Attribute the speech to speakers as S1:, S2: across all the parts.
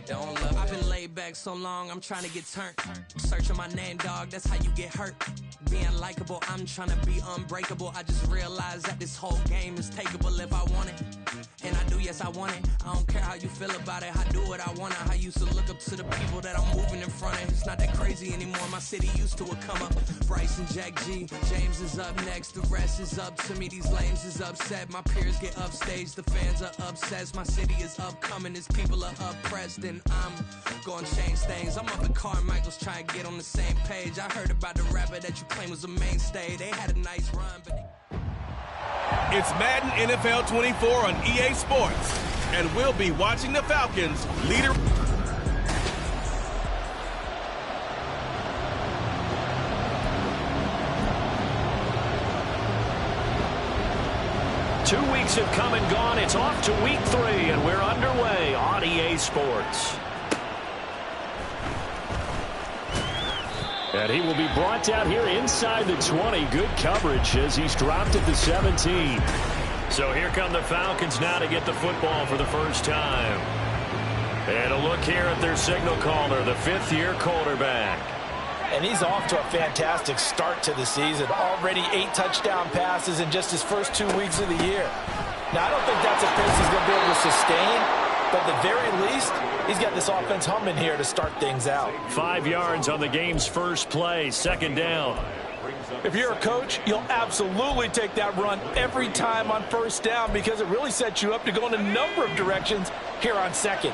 S1: don't love it. I've been laid back so long, I'm trying to get turned. Searching my name, dog, that's how you get hurt. Being likable, I'm trying to be unbreakable. I just realized that this whole game is takeable if I want it. And I do, yes, I want it. I don't care how you feel about it. I do what I want. I used to look up to the people that I'm moving in front of. It's not that crazy anymore. My city used to a come up. Bryce and Jack G. James is up next. The rest is up to me. These lames is upset. My peers get upstage. The fans are obsessed. My city is upcoming. These people are oppressed. And I'm gonna change things. I'm up at Carmichael's trying to get on the same page. I heard about the rapper that you claim was a mainstay. They had a nice run, but
S2: It's Madden NFL 24 on EA Sports, and we'll be watching the Falcons leader.
S3: Two weeks have come and gone. It's off to week 3, and we're underway on EA Sports. And he will be brought down here inside the 20. Good coverage as he's dropped at the 17. So here come the Falcons now to get the football for the first time. And a look here at their signal caller, the 5th-year quarterback.
S4: And he's off to a fantastic start to the season. Already 8 touchdown passes in just his first 2 weeks of the year. Now, I don't think that's a pace he's going to be able to sustain. But at the very least, he's got this offense humming here to start things out.
S3: 5 yards on the game's first play, 2nd down.
S4: If you're a coach, you'll absolutely take that run every time on 1st down because it really sets you up to go in a number of directions here on 2nd.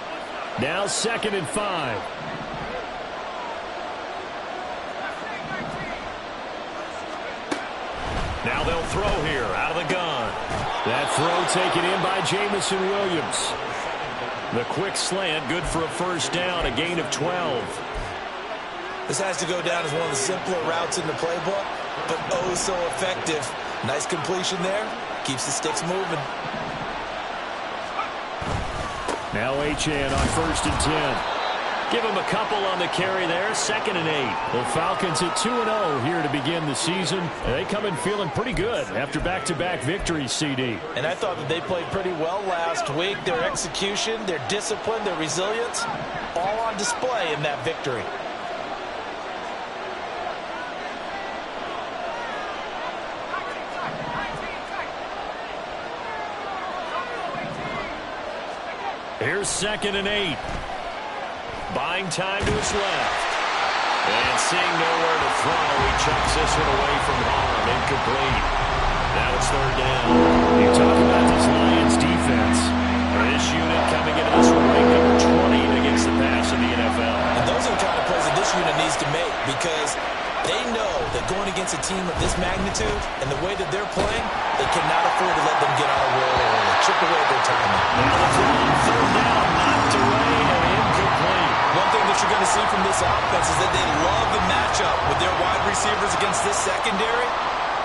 S3: Now 2nd and 5. Now they'll throw here out of the gun. That throw taken in by Jamison Williams. The quick slant, good for a 1st down, a gain of 12.
S4: This has to go down as one of the simpler routes in the playbook, but oh so effective. Nice completion there. Keeps the sticks moving.
S3: Now Achane on 1st and 10. Give him a couple on the carry there, 2nd and 8. The Falcons at 2-0 here to begin the season. They come in feeling pretty good after back-to-back victories, CD.
S4: And I thought that they played pretty well last week. Their execution, their discipline, their resilience, all on display in that victory.
S3: Here's 2nd and 8. Buying time to his left. And seeing nowhere to throw, he chucks this one away from harm. Incomplete. Now it's 3rd down. You talk about this Lions defense. This unit coming into this one ranked number 20 against the pass in the NFL.
S4: And those are the kind of plays that this unit needs to make because they know that going against a team of this magnitude and the way that they're playing, they cannot afford to let them get on a roll or chip away at their timing.
S3: Now the throw on 3rd down, knocked away and incomplete.
S4: One thing that you're going to see from this offense is that they love the matchup with their wide receivers against this secondary.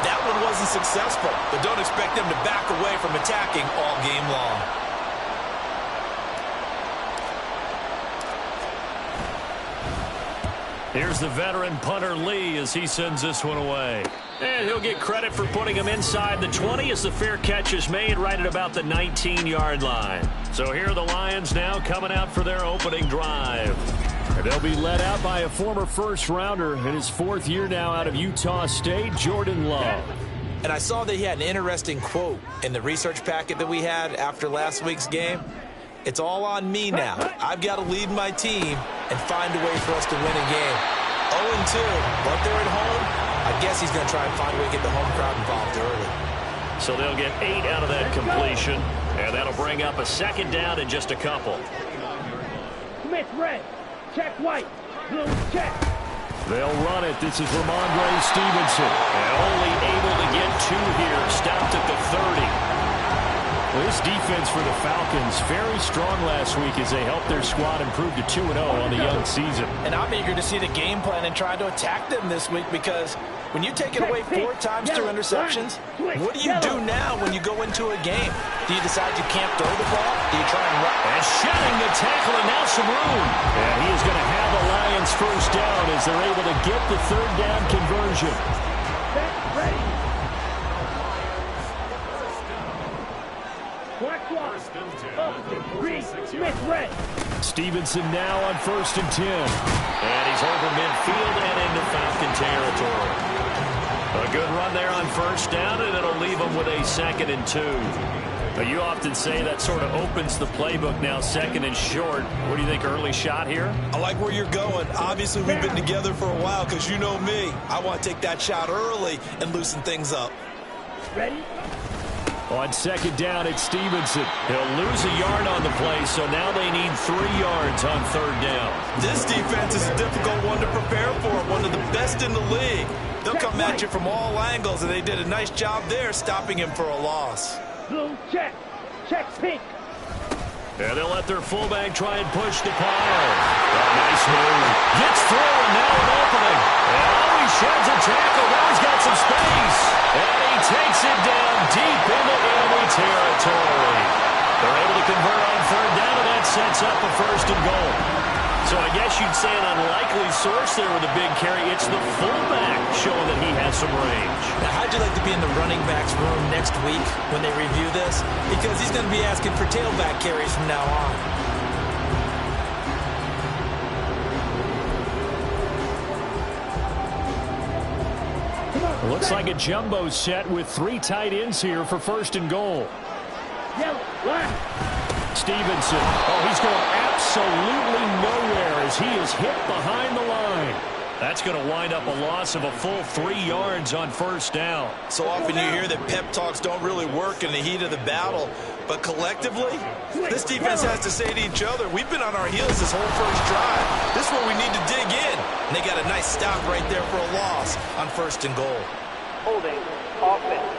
S4: That one wasn't successful, but don't expect them to back away from attacking all game long.
S3: Here's the veteran punter Lee as he sends this one away. And he'll get credit for putting him inside the 20 as the fair catch is made right at about the 19-yard line. So here are the Lions now coming out for their opening drive. And they'll be led out by a former first-rounder in his 4th year now out of Utah State, Jordan Love.
S4: And I saw that he had an interesting quote in the research packet that we had after last week's game. It's all on me now. I've got to lead my team and find a way for us to win a game. 0-2, but they're at home. I guess he's going to try and find a way to get the home crowd involved early.
S3: So they'll get 8 out of that completion, and that'll bring up a 2nd down in just a couple.
S5: Smith red, check white, blue check.
S3: They'll run it. This is Ramondre Stevenson. And only able to get 2 here, stopped at the 30. Well, this defense for the Falcons, very strong last week as they helped their squad improve to 2-0 on the young season.
S4: And I'm eager to see the game plan and try to attack them this week because when you take it away 4 times through interceptions, what do you do now when you go into a game? Do you decide you can't throw the ball? Do you try and run?
S3: And shedding the tackle and now some room. And he is going to have the Lions 1st down as they're able to get the 3rd down conversion.
S5: Set, ready. Black Swat. Up. Green. Smith red.
S3: Stevenson now on 1st and 10. And he's over midfield and into Falcon territory. A good run there on 1st down, and it'll leave him with a 2nd and 2. But you often say that sort of opens the playbook now, 2nd and short. What do you think, early shot here?
S4: I like where you're going. Obviously, we've been together for a while because you know me. I want to take that shot early and loosen things up.
S5: Ready?
S3: On 2nd down, it's Stevenson. He'll lose a yard on the play, so now they need 3 yards on 3rd down.
S4: This defense is a difficult one to prepare for, one of the best in the league. They'll come at you from all angles, and they did a nice job there stopping him for a loss.
S5: Blue check. Check pink.
S3: And they'll let their fullback try and push the pile. Nice move. Gets through, and now an opening. And he sheds a tackle. Now he's got some space. And he takes it down deep into enemy territory. They're able to convert on 3rd down, and that sets up a 1st and goal. So I guess you'd say an unlikely source there with a big carry. It's the fullback showing that he has some range.
S4: Now, how'd you like to be in the running backs room next week when they review this? Because he's going to be asking for tailback carries from now on.
S3: Looks like a jumbo set with 3 tight ends here for 1st and goal.
S5: Yellow. Line.
S3: Stevenson. Oh, he's going absolutely nowhere as he is hit behind the line. That's going to wind up a loss of a full 3 yards on 1st down.
S4: So often you hear that pep talks don't really work in the heat of the battle. But collectively, this defense has to say to each other, we've been on our heels this whole first drive. This is where we need to dig in. And they got a nice stop right there for a loss on 1st and goal.
S5: Holding. Offense.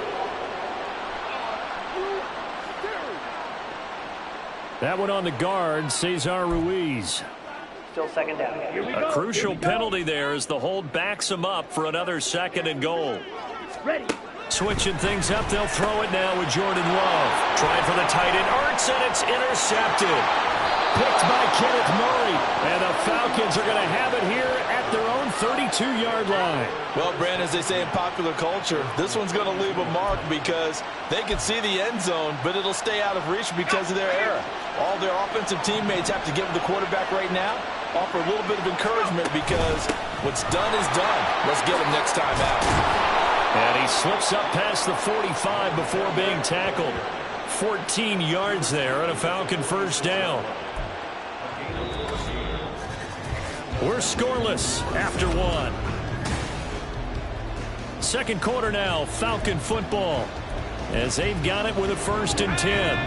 S3: That one on the guard, Cesar Ruiz.
S5: Still 2nd down. Here we go.
S3: A crucial penalty there as the hold backs him up for another 2nd and goal.
S5: Ready.
S3: Switching things up, they'll throw it now with Jordan Love. Trying for the tight end, Ertz, and it's intercepted. Picked by Kenneth Murray. And the Falcons are going to have it here at their own 32-yard line.
S4: Well, Brandon, as they say in popular culture, this one's going to leave a mark because they can see the end zone, but it'll stay out of reach because of their error. All their offensive teammates have to give the quarterback right now, offer a little bit of encouragement because what's done is done. Let's get him next time out.
S3: And he slips up past the 45 before being tackled. 14 yards there and a Falcon 1st down. We're scoreless after 1. 2nd quarter now, Falcon football, as they've got it with a 1st and 10.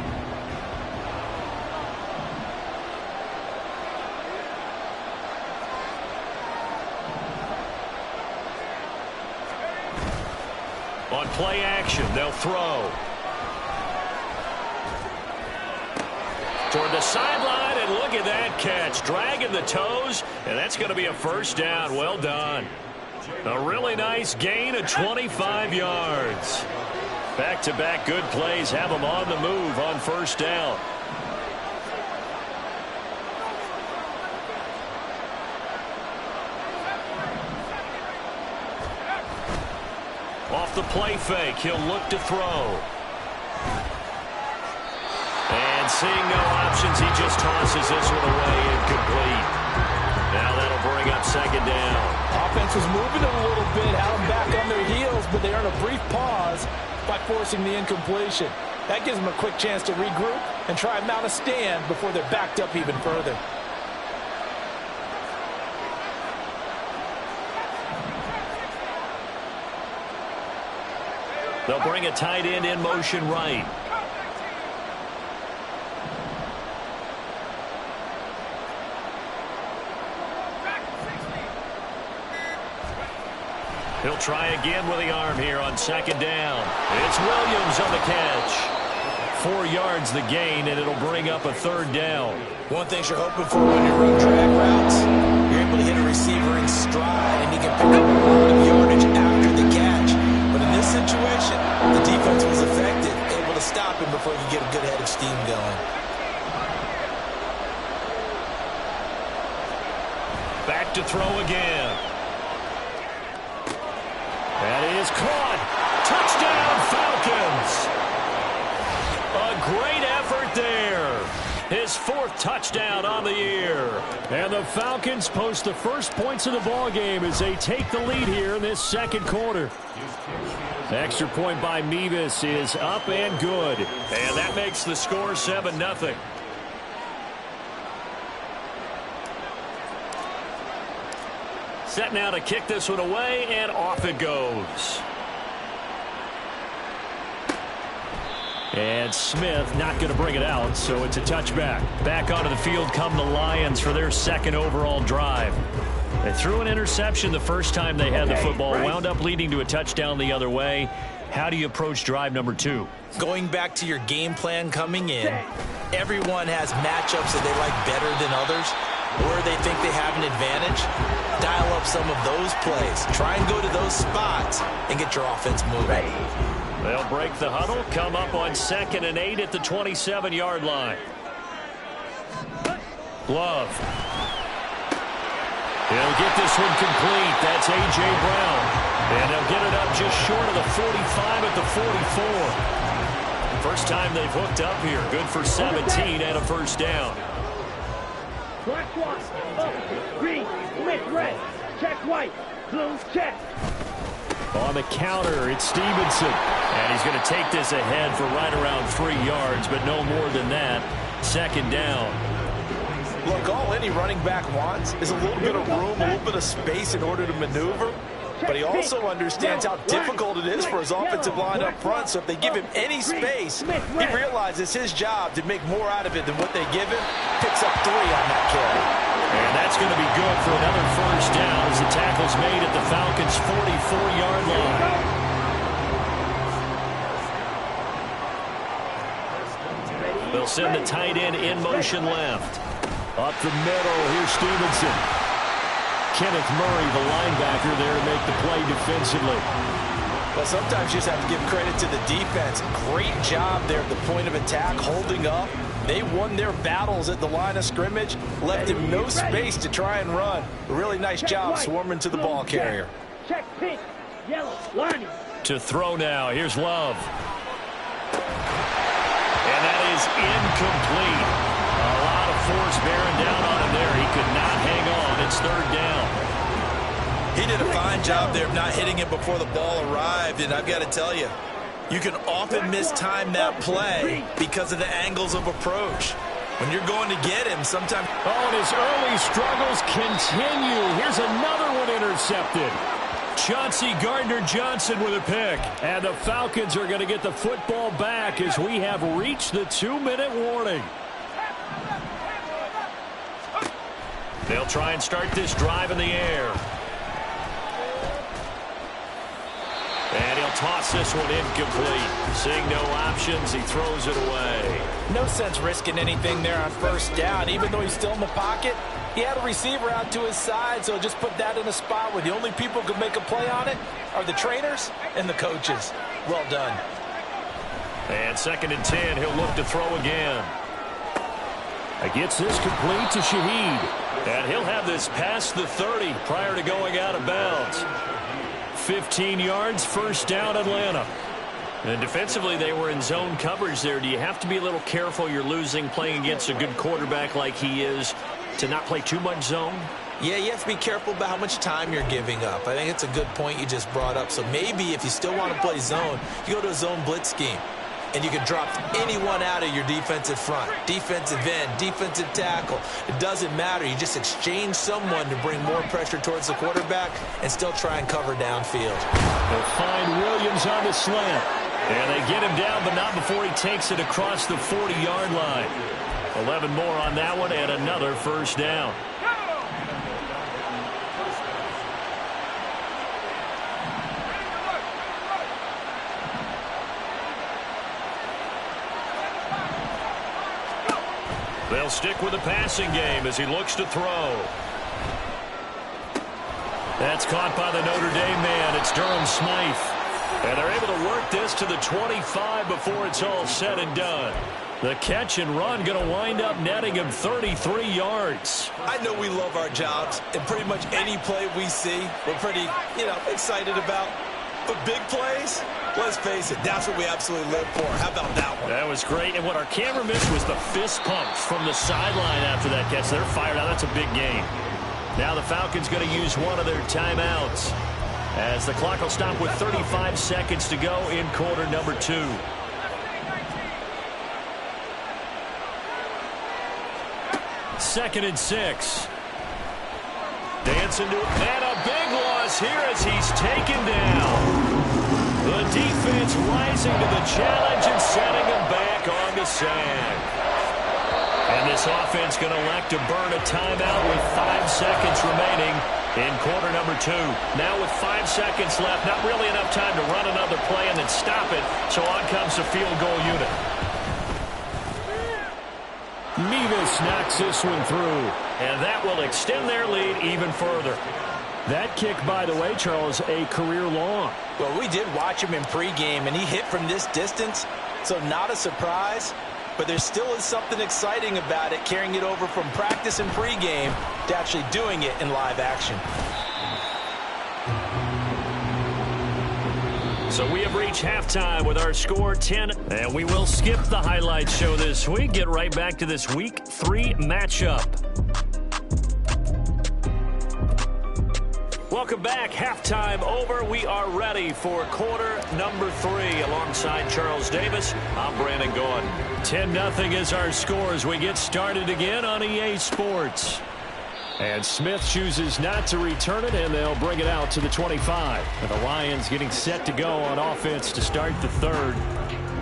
S3: On play action, they'll throw. Toward the sideline, and look at that catch. Dragging the toes, and that's going to be a 1st down. Well done. A really nice gain of 25 yards. Back-to-back good plays have them on the move on 1st down. Off the play fake, he'll look to throw. And seeing no options, he just tosses this one away incomplete. Now that'll bring up 2nd down.
S4: Offense was moving it a little bit, had them back on their heels, but they earn a brief pause by forcing the incompletion. That gives them a quick chance to regroup and try and mount a stand before they're backed up even further.
S3: They'll bring a tight end in motion right. He'll try again with the arm here on 2nd down. It's Williams on the catch. 4 yards the gain, and it'll bring up a 3rd down.
S4: One thing you're hoping for when you run drag routes, you're able to hit a receiver in stride, and he can pick up a lot of yardage after the catch. But in this situation, the defense was effective, able to stop him before he could get a good head of steam going.
S3: Back to throw again. That is caught. Touchdown, Falcons. A great effort there. His 4th touchdown on the year. And the Falcons post the first points of the ball game as they take the lead here in this second quarter. Extra point by Mevis is up and good. And that makes the score 7-0. Set now to kick this one away, and off it goes. And Smith not going to bring it out, so it's a touchback. Back onto the field come the Lions for their 2nd overall drive. They threw an interception the first time they had the football, wound up leading to a touchdown the other way. How do you approach drive number 2?
S4: Going back to your game plan coming in, everyone has matchups that they like better than others, where they think they have an advantage. Dial up some of those plays. Try and go to those spots and get your offense moving.
S3: They'll break the huddle, come up on 2nd and 8 at the 27-yard line. Glove. He'll get this one complete. That's A.J. Brown. And they'll get it up just short of the 45 at the 44. First time they've hooked up here. Good for 17 and a first down.
S5: Black one, green, with red, check white, blue check.
S3: On the counter, it's Stevenson. And he's going to take this ahead for right around 3 yards, but no more than that. 2nd down.
S4: Look, all any running back wants is a little bit of room, a little bit of space in order to maneuver. But he also understands how difficult it is for his offensive line up front. So if they give him any space, he realizes it's his job to make more out of it than what they give him. Picks up 3 on that carry.
S3: And that's going to be good for another first down as the tackle's made at the Falcons' 44-yard line. They'll send the tight end in motion left. Up the middle, here's Stevenson. Kenneth Murray, the linebacker, there to make the play defensively.
S4: Well, sometimes you just have to give credit to the defense. Great job there at the point of attack, holding up. They won their battles at the line of scrimmage, left him no space to try and run. A really nice job swarming to the ball carrier.
S5: Check pink, yellow, lining.
S3: To throw now, here's Love. And that is incomplete. A lot of force bearing down on him there. He could not hang on. It's 3rd down.
S4: He did a fine job there of not hitting it before the ball arrived, and I've got to tell you, you can often mistime that play because of the angles of approach. When you're going to get him, sometimes...
S3: Oh, and his early struggles continue. Here's another one intercepted. Chauncey Gardner-Johnson with a pick. And the Falcons are going to get the football back as we have reached the 2-minute warning. They'll try and start this drive in the air. And he'll toss this one incomplete. Seeing no options, he throws it away.
S4: No sense risking anything there on first down. Even though he's still in the pocket, he had a receiver out to his side, so just put that in a spot where the only people who could make a play on it are the trainers and the coaches. Well done.
S3: And 2nd and 10, he'll look to throw again. He gets this complete to Shaheed. And he'll have this past the 30 prior to going out of bounds. 15 yards, first down, Atlanta. And defensively, they were in zone coverage there. Do you have to be a little careful you're losing playing against a good quarterback like he is to not play too much zone?
S4: Yeah, you have to be careful about how much time you're giving up. I think it's a good point you just brought up. So maybe if you still want to play zone, you go to a zone blitz scheme. And you can drop anyone out of your defensive front. Defensive end, defensive tackle. It doesn't matter. You just exchange someone to bring more pressure towards the quarterback and still try and cover downfield.
S3: They'll find Williams on the slant. And they get him down, but not before he takes it across the 40-yard line. 11 more on that one and another first down. They'll stick with the passing game as he looks to throw. That's caught by the Notre Dame man. It's Durham Smythe. And they're able to work this to the 25 before it's all said and done. The catch and run going to wind up netting him 33 yards.
S4: I know we love our jobs, and pretty much any play we see, we're pretty, excited about. But big plays, let's face it, that's what we absolutely live for. How about that one?
S3: That was great. And what our camera missed was the fist pumps from the sideline after that catch. They're fired out. That's a big game. Now the Falcons going to use one of their timeouts as the clock will stop with 35 seconds to go in quarter number 2. Second and 6. Dancing to it, and a big loss here as he's taken down. The defense rising to the challenge and setting him back on the sack. And this offense going to elect to burn a timeout with 5 seconds remaining in quarter number 2. Now with 5 seconds left, not really enough time to run another play and then stop it, so on comes the field goal unit. Mevis knocks this one through, and that will extend their lead even further. That kick, by the way, Charles, a career long.
S4: Well, we did watch him in pregame, and he hit from this distance, so not a surprise. But there still is something exciting about it, carrying it over from practice and pregame to actually doing it in live action.
S3: So we have reached halftime with our score 10, and we will skip the highlights show this week. Get right back to this week 3 matchup. Welcome back. Halftime over. We are ready for quarter number 3. Alongside Charles Davis, I'm Brandon Gaudin. 10-0 is our score as we get started again on EA Sports. And Smith chooses not to return it, and they'll bring it out to the 25. And the Lions getting set to go on offense to start the third.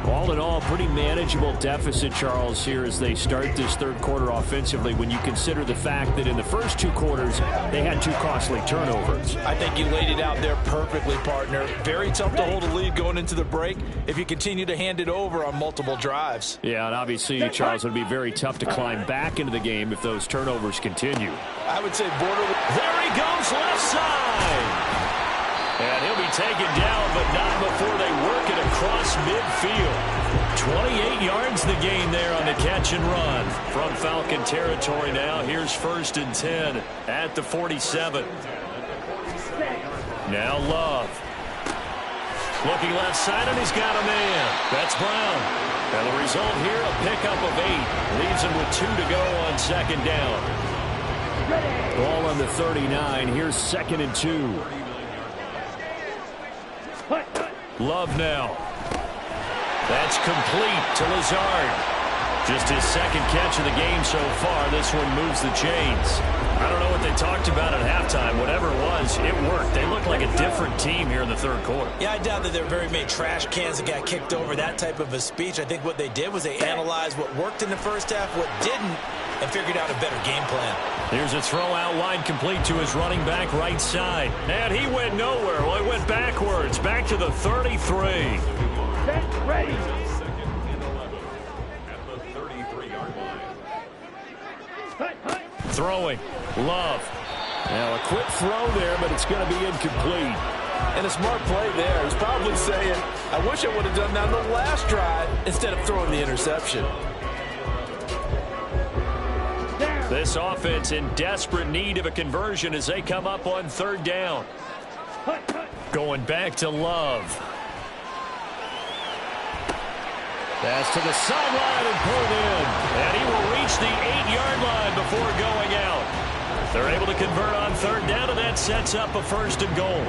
S3: All in all, pretty manageable deficit, Charles, here as they start this third quarter offensively when you consider the fact that in the first 2 quarters, they had 2 costly turnovers.
S4: I think you laid it out there perfectly, partner. Very tough to hold a lead going into the break if you continue to hand it over on multiple drives.
S3: Yeah, and obviously, Charles, it would be very tough to climb back into the game if those turnovers continue.
S4: I would say borderline.
S3: There he goes, left side. And he'll be taken down, but not before they work it across midfield. 28 yards the gain there on the catch and run. From Falcon territory now, here's 1st and 10 at the 47. Now Love. Looking left side, and he's got a man. That's Brown. And the result here, a pickup of 8. Leaves him with 2 to go on 2nd down. Ball on the 39. Here's 2nd and 2. Love now. That's complete to Lazard. Just his 2nd catch of the game so far. This one moves the chains. I don't know what they talked about at halftime. Whatever it was, it worked. They look like a different team here in the third quarter.
S4: Yeah, I doubt that there were very many trash cans that got kicked over, that type of a speech. I think what they did was they analyzed what worked in the first half, what didn't, and figured out a better game plan.
S3: Here's a throw out wide, complete to his running back right side. And he went nowhere. Well, he went backwards, back to the 33.
S5: Set, ready.
S3: Throwing. Love. Now a quick throw there, but it's going to be incomplete.
S4: And a smart play there. He's probably saying, I wish I would have done that on the last drive instead of throwing the interception.
S3: This offense in desperate need of a conversion as they come up on 3rd down. Going back to Love. Pass to the sideline and pulled in. And he will reach the 8-yard line before going out. They're able to convert on 3rd down, and that sets up a 1st and goal.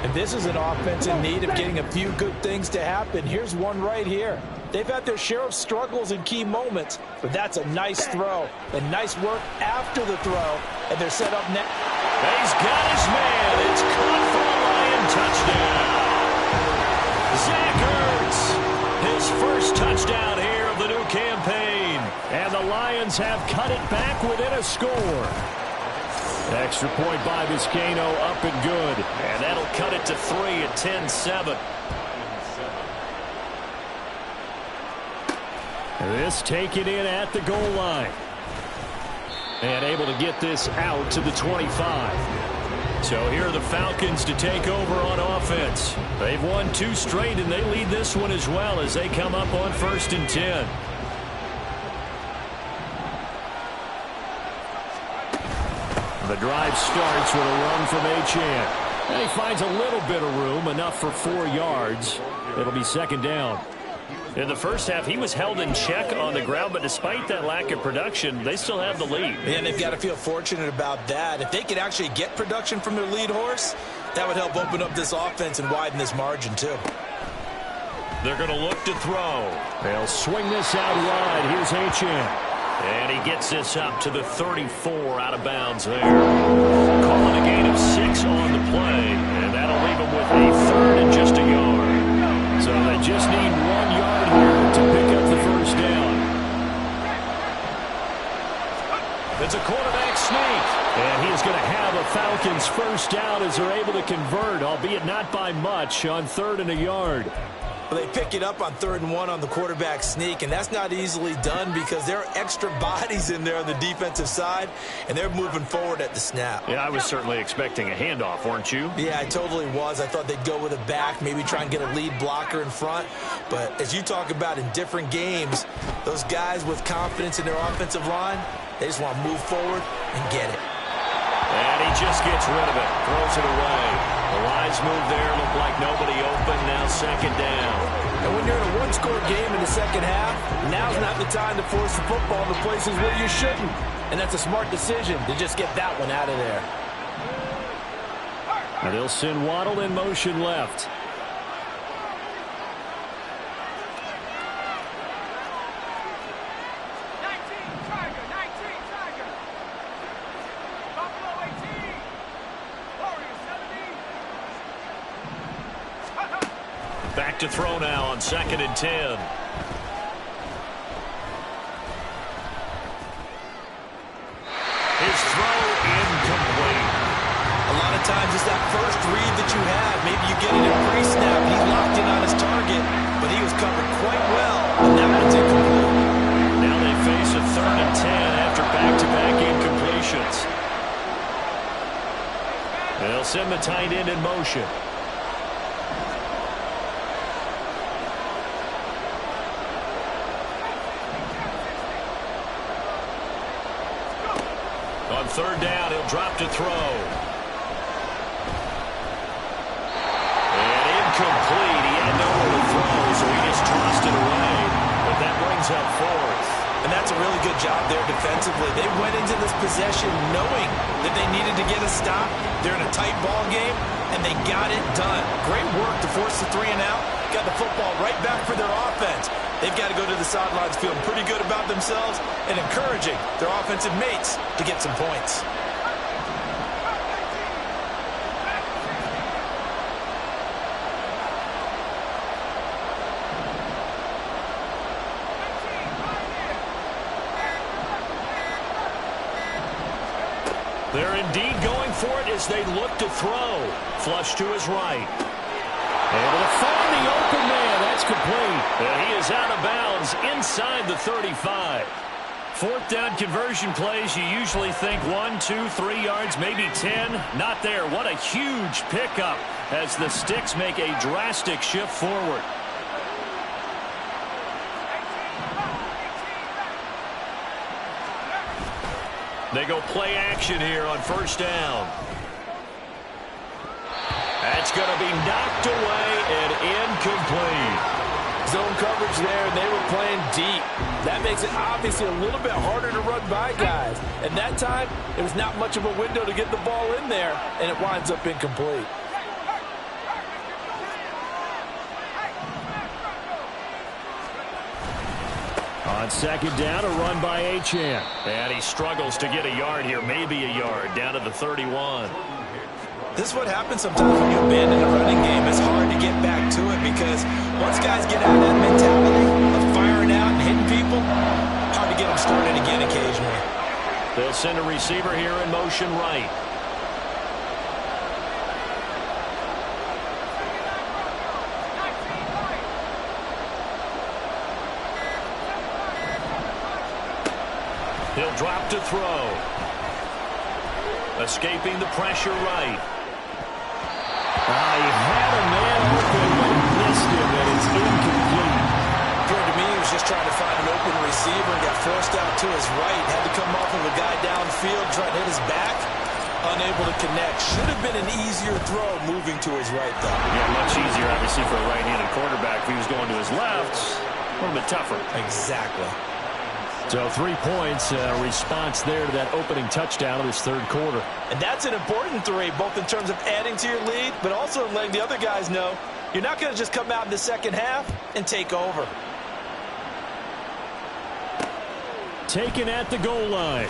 S4: And this is an offense in need of getting a few good things to happen. Here's one right here. They've had their share of struggles in key moments, but that's a nice throw and nice work after the throw, and they're set up next.
S3: He's got his man. It's caught for a Lion touchdown. Zach Ertz, his first touchdown here of the new campaign, and the Lions have cut it back within a score. Extra point by Vizcaino, up and good, and that'll cut it to 3 at 10-7. This taken in at the goal line. And able to get this out to the 25. So here are the Falcons to take over on offense. They've won 2 straight, and they lead this one as well as they come up on 1st and 10. The drive starts with a run from Achane. And he finds a little bit of room, enough for 4 yards. It'll be second down. In the first half, he was held in check on the ground, but despite that lack of production, they still have the lead.
S4: And they've got to feel fortunate about that. If they could actually get production from their lead horse, that would help open up this offense and widen this margin, too.
S3: They're going to look to throw. They'll swing this out wide. Here's Achane. And he gets this up to the 34 out of bounds there. Calling a gain of 6 on the play, and that'll leave him with a third and just a yard. So they just need 1 yard here to pick up the first down. It's a quarterback sneak. And he is going to have a Falcons first down as they're able to convert, albeit not by much, on 3rd and a yard.
S4: Well, they pick it up on 3rd and 1 on the quarterback sneak, and that's not easily done because there are extra bodies in there on the defensive side, and they're moving forward at the snap.
S3: Yeah, I was certainly expecting a handoff, weren't you?
S4: Yeah, I totally was. I thought they'd go with a back, maybe try and get a lead blocker in front. But as you talk about in different games, those guys with confidence in their offensive line, they just want to move forward and get it.
S3: And he just gets rid of it, throws it away. The lines move there, look like nobody open, now second down.
S6: And when you're in a one-score game in the second half, now's not the time to force the football to places where you shouldn't. And that's a smart decision to just get that one out of there.
S3: And they'll send Waddle in motion left. Back to throw now on 2nd and 10. His throw incomplete.
S4: A lot of times it's that first read that you have. Maybe you get it in pre-snap and he's locked in on his target, but he was covered quite well, and that one's incomplete.
S3: Now they face a 3rd and 10 after back-to-back incompletions. And they'll send the tight end in motion. On 3rd down, he'll drop to throw. And incomplete. He had nowhere to throw, so he just tossed it away. But that brings up 4th.
S4: And that's a really good job there defensively. They went into this possession knowing that they needed to get a stop. They're in a tight ball game, and they got it done. Great work to force the 3 and out. Got the football right back for their offense. They've got to go to the sidelines feeling pretty good about themselves and encouraging their offensive mates to get some points.
S3: They're indeed going for it as they look to throw. Flush to his right. Able to find the open man. That's complete. And he is out of bounds inside the 35. 4th down conversion plays, you usually think 1, 2, 3 yards, maybe 10. Not there. What a huge pickup as the Sticks make a drastic shift forward. They go play action here on 1st down. That's going to be knocked away and incomplete.
S6: Zone coverage there, and they were playing deep. That makes it obviously a little bit harder to run by guys. And that time, it was not much of a window to get the ball in there, and it winds up incomplete.
S3: On 2nd down, a run by Achane. And he struggles to get a yard here, maybe a yard, down to the 31.
S4: This is what happens sometimes when you abandon a running game. It's hard to get back to it because once guys get out of that mentality of firing out and hitting people, hard to get them started again occasionally.
S3: They'll send a receiver here in motion right. He'll drop to throw. Escaping the pressure right.
S6: He had a man open, but missed him, and it's incomplete.
S4: Appeared to me he was just trying to find an open receiver and got forced out to his right. Had to come off of a guy downfield trying to hit his back. unable to connect. Should have been an easier throw moving to his right, though.
S3: Yeah, much easier, obviously, for a right-handed quarterback. If he was going to his left, a little bit tougher.
S4: Exactly.
S3: So 3 points, response there to that opening touchdown of this third quarter.
S6: And that's an important 3, both in terms of adding to your lead, but also in letting the other guys know you're not going to just come out in the second half and take over.
S3: Taken at the goal line.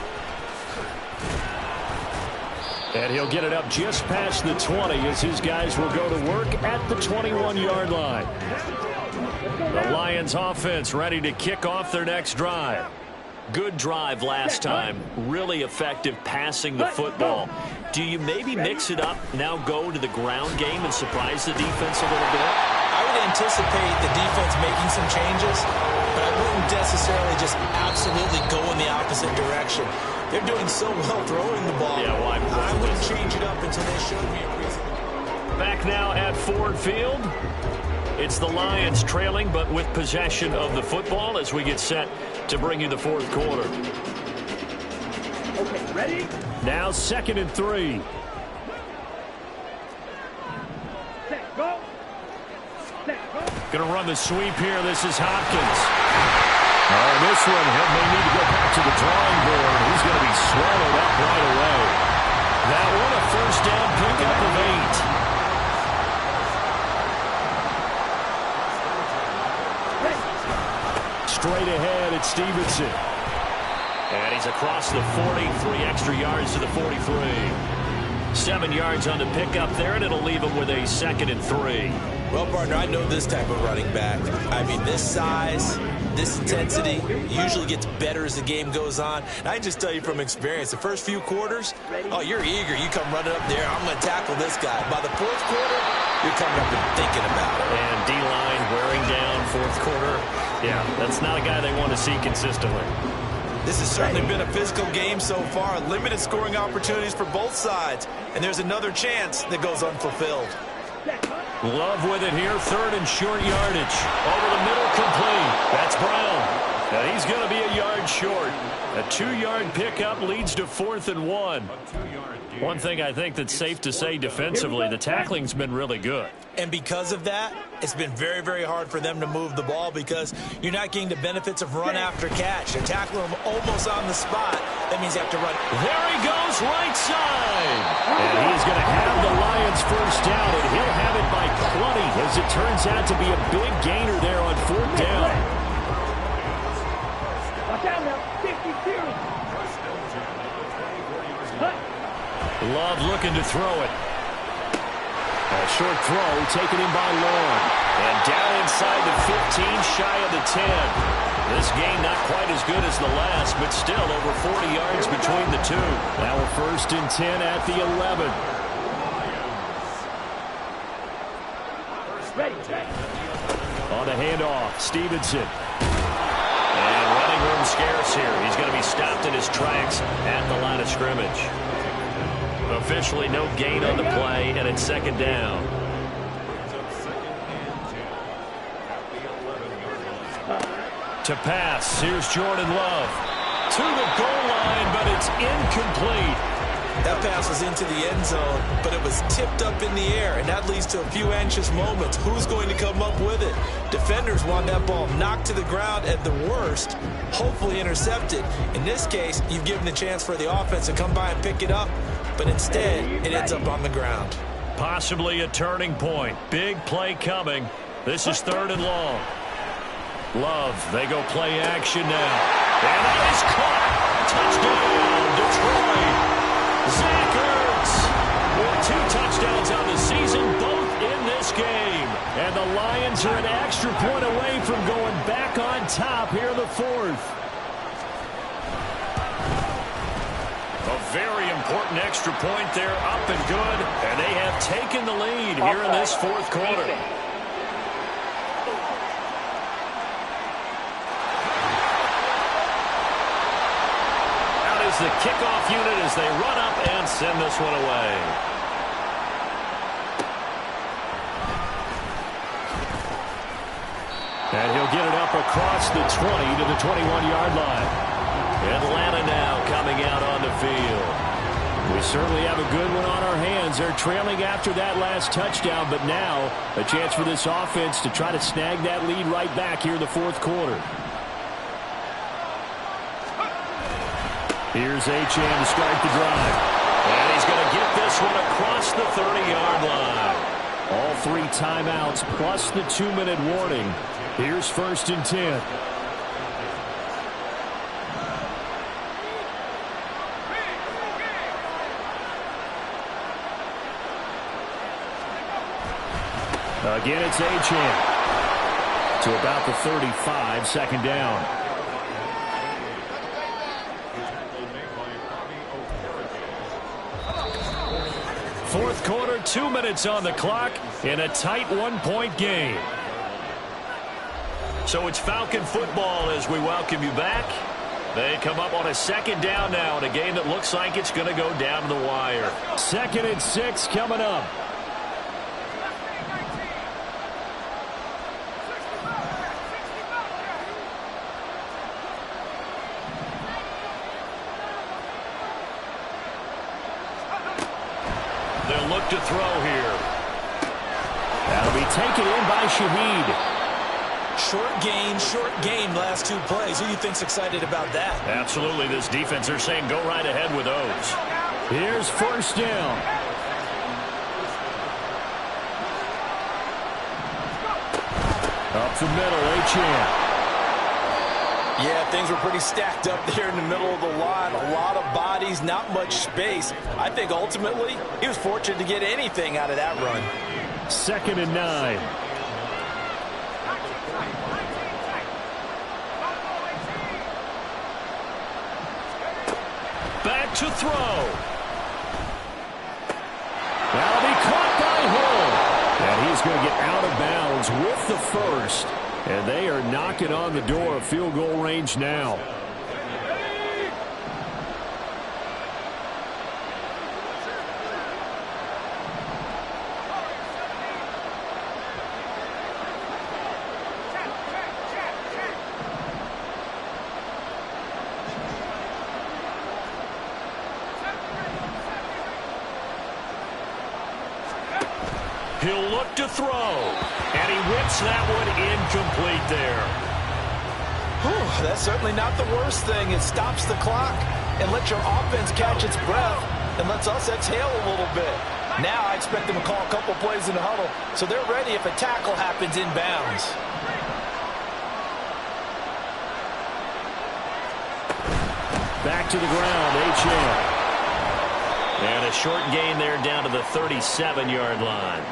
S3: And he'll get it up just past the 20 as his guys will go to work at the 21-yard line. The Lions offense ready to kick off their next drive. Good drive last time. Really effective passing the football. Do you maybe mix it up, now go to the ground game and surprise the defense a little bit?
S4: I would anticipate the defense making some changes, but I wouldn't necessarily just absolutely go in the opposite direction. They're doing so well throwing the ball.
S3: Yeah, well,
S4: I wouldn't change it up until they showed me a reason.
S3: Back now at Ford Field. It's the Lions trailing, but with possession of the football as we get set to bring you the fourth quarter.
S5: Okay, ready?
S3: Now 2nd and 3.
S5: Set, go. Set, go.
S3: Going to run the sweep here. This is Hopkins. This one, he may need to go back to the drawing board. He's going to be swallowed up right away. That one, a first down pickup of 8. Straight ahead, it's Stevenson. And he's across the 40, 3 extra yards to the 43. 7 yards on the pickup there, and it'll leave him with a 2nd and 3.
S4: Well, partner, I know this type of running back. I mean, this size, this intensity usually gets better as the game goes on. And I just tell you from experience, the first few quarters, oh, you're eager. You come running up there, I'm going to tackle this guy. By the fourth quarter, you're coming up and thinking about it.
S3: And D-line wearing down fourth quarter. Yeah, that's not a guy they want to see consistently.
S4: This has certainly been a physical game so far. Limited scoring opportunities for both sides. And there's another chance that goes unfulfilled.
S3: Love with it here. 3rd and short yardage. Over the middle, complete. That's Brown. And he's going to be a yard short. A 2-yard pickup leads to 4th and 1. One thing I think that's safe to say defensively, the tackling's been really good.
S4: And because of that, it's been very, very hard for them to move the ball because you're not getting the benefits of run after catch. They're tackling them almost on the spot. That means you have to run.
S3: There he goes, right side. And he's going to have the Lions first down, and he'll have it by 20 as it turns out to be a big gainer there on 4th down.
S5: Watch out now. 52.
S3: Love looking to throw it. A short throw taken in by Long. And down inside the 15, shy of the 10. This game not quite as good as the last, but still over 40 yards between the two. Now a 1st and 10 at the 11.
S5: Ready.
S3: On the handoff, Stevenson. And running room scarce here. He's going to be stopped in his tracks at the line of scrimmage. Officially no gain on the play, and it's 2nd down. To pass, here's Jordan Love. To the goal line, but it's incomplete.
S4: That pass was into the end zone, but it was tipped up in the air, and that leads to a few anxious moments. Who's going to come up with it? Defenders want that ball knocked to the ground at the worst, hopefully intercepted. In this case, you've given the chance for the offense to come by and pick it up, but instead, it ends up on the ground.
S3: Possibly a turning point. Big play coming. This is 3rd and long. Love, they go play action now. And that is caught. Touchdown, Detroit. Zach Ertz with 2 touchdowns on the season, both in this game. And the Lions are an extra point away from going back on top here in the 4th. A very important extra point there, up and good. And they have taken the lead here in this 4th quarter. The kickoff unit as they run up and send this one away. And he'll get it up across the 20 to the 21-yard line. Atlanta now coming out on the field. We certainly have a good one on our hands. They're trailing after that last touchdown, but now a chance for this offense to try to snag that lead right back here in the fourth quarter. Here's Achane to start the drive. And he's going to get this one across the 30-yard line. All 3 timeouts plus the 2-minute warning. Here's 1st and 10. Again, it's Achane. To about the 35, 2nd down. Fourth quarter, 2 minutes on the clock in a tight 1-point game. So it's Falcon football as we welcome you back. They come up on a 2nd down now in a game that looks like it's going to go down to the wire. 2nd and 6 coming up. They'll look to throw here. That'll be taken in by Shaheed.
S4: Short game, last 2 plays. Who do you think's excited about that?
S3: Absolutely. This defense, they're saying go right ahead with those. Here's 1st down. Up the middle, Achane.
S4: Yeah, things were pretty stacked up there in the middle of the line. A lot of bodies, not much space. I think ultimately he was fortunate to get anything out of that run.
S3: 2nd and 9. Back to throw. That'll be caught by Hill. And he's going to get out of bounds with the 1st. And they are knocking on the door of field goal range now. He'll look to throw. And he whips that one incomplete there.
S4: Whew, that's certainly not the worst thing. It stops the clock and lets your offense catch its breath and lets us exhale a little bit. Now I expect them to call a couple plays in the huddle so they're ready if a tackle happens in bounds.
S3: Back to the ground, Achane. And a short gain there down to the 37-yard line.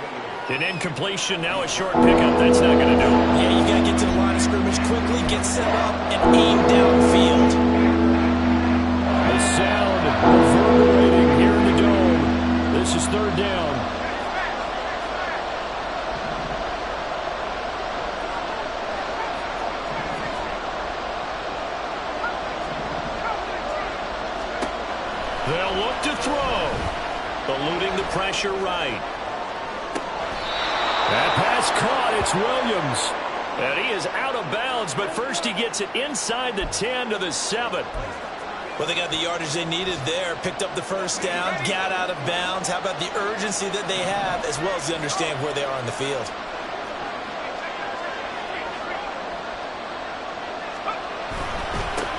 S3: An incompletion, now a short pickup. That's not going to do it.
S4: Yeah, you got to get to the line of scrimmage quickly, get set up, and aim downfield.
S3: The sound reverberating here in the dome. This is 3rd down. They'll look to throw. Eluding the pressure right. That pass caught. It's Williams. And he is out of bounds, but first he gets it inside the 10 to the 7.
S4: Well, they got the yardage they needed there. Picked up the 1st down, got out of bounds. How about the urgency that they have, as well as they understand where they are on the field?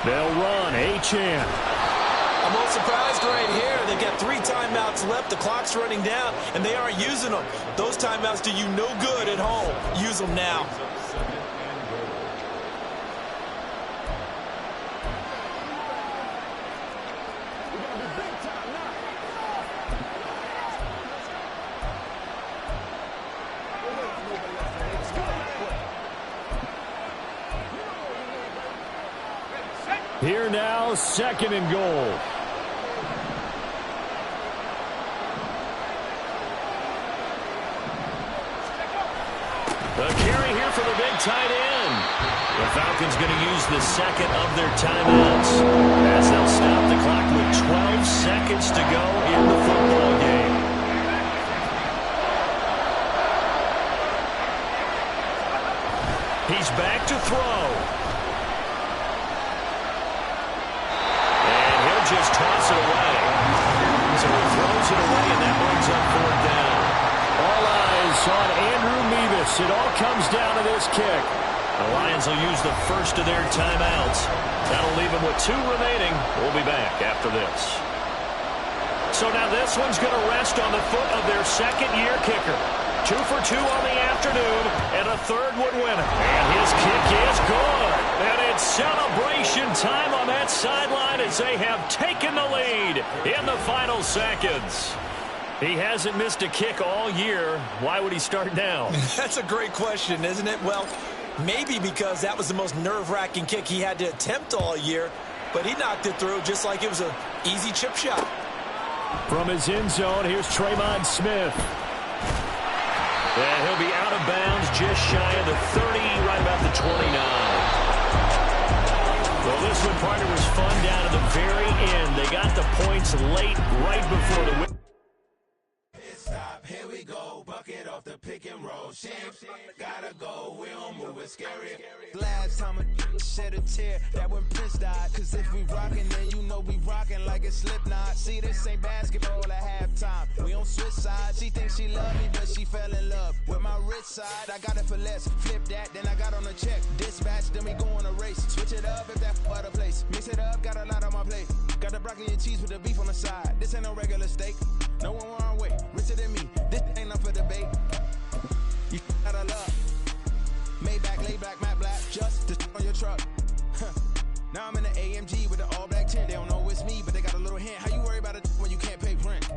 S3: They'll run. Achane.
S4: I'm most surprised right here. They've got 3 timeouts left. The clock's running down, and they aren't using them. Those timeouts do you no good at home. Use them now.
S3: Here now, 2nd and goal. The carry here for the big tight end. The Falcons going to use the 2nd of their timeouts as they'll stop the clock with 12 seconds to go in the football game. He's back to throw. And he'll just toss it away. So he throws it away, and that brings up 4th down. All eyes on Andrew Mevis. It all comes down to this kick. The Lions will use the first of their timeouts. That'll leave them with 2 remaining. We'll be back after this. So now this one's going to rest on the foot of their second-year kicker. 2 for 2 on the afternoon, and a third would win it. And his kick is good. And it's celebration time on that sideline as they have taken the lead in the final seconds. He hasn't missed a kick all year. Why would he start now?
S4: That's a great question, isn't it? Well, maybe because that was the most nerve-wracking kick he had to attempt all year, but he knocked it through just like it was an easy chip shot.
S3: From his end zone, here's Traymon Smith. And he'll be out of bounds just shy of the 30, right about the 29. Well, this one, partner, was fun down to the very end. They got the points late, right before the win.
S7: Stop, here we go, bucket off the pick and roll. Champs, gotta go, we don't move, it's scary.
S8: Last time a shed a tear, that when Prince died. Cause if we rockin', then you know we rockin' like a Slipknot. See, this ain't basketball at halftime. We on switch sides. She thinks she love me, but she fell in love with my rich side. I got it for less, flip that, then I got on a check. Dispatch, then we go on a race. Switch it up if that other place. Mix it up, got a lot on my plate. Got the broccoli and cheese with the beef on the side. This ain't no regular steak. No one wrong way, richer than me. This ain't up for debate. You out of luck. Maybach, lay back, matte black, just to on your truck. Now I'm in the AMG with the all black tint. They don't know it's me, but they got a little hint. How you worry about it when you can't pay rent?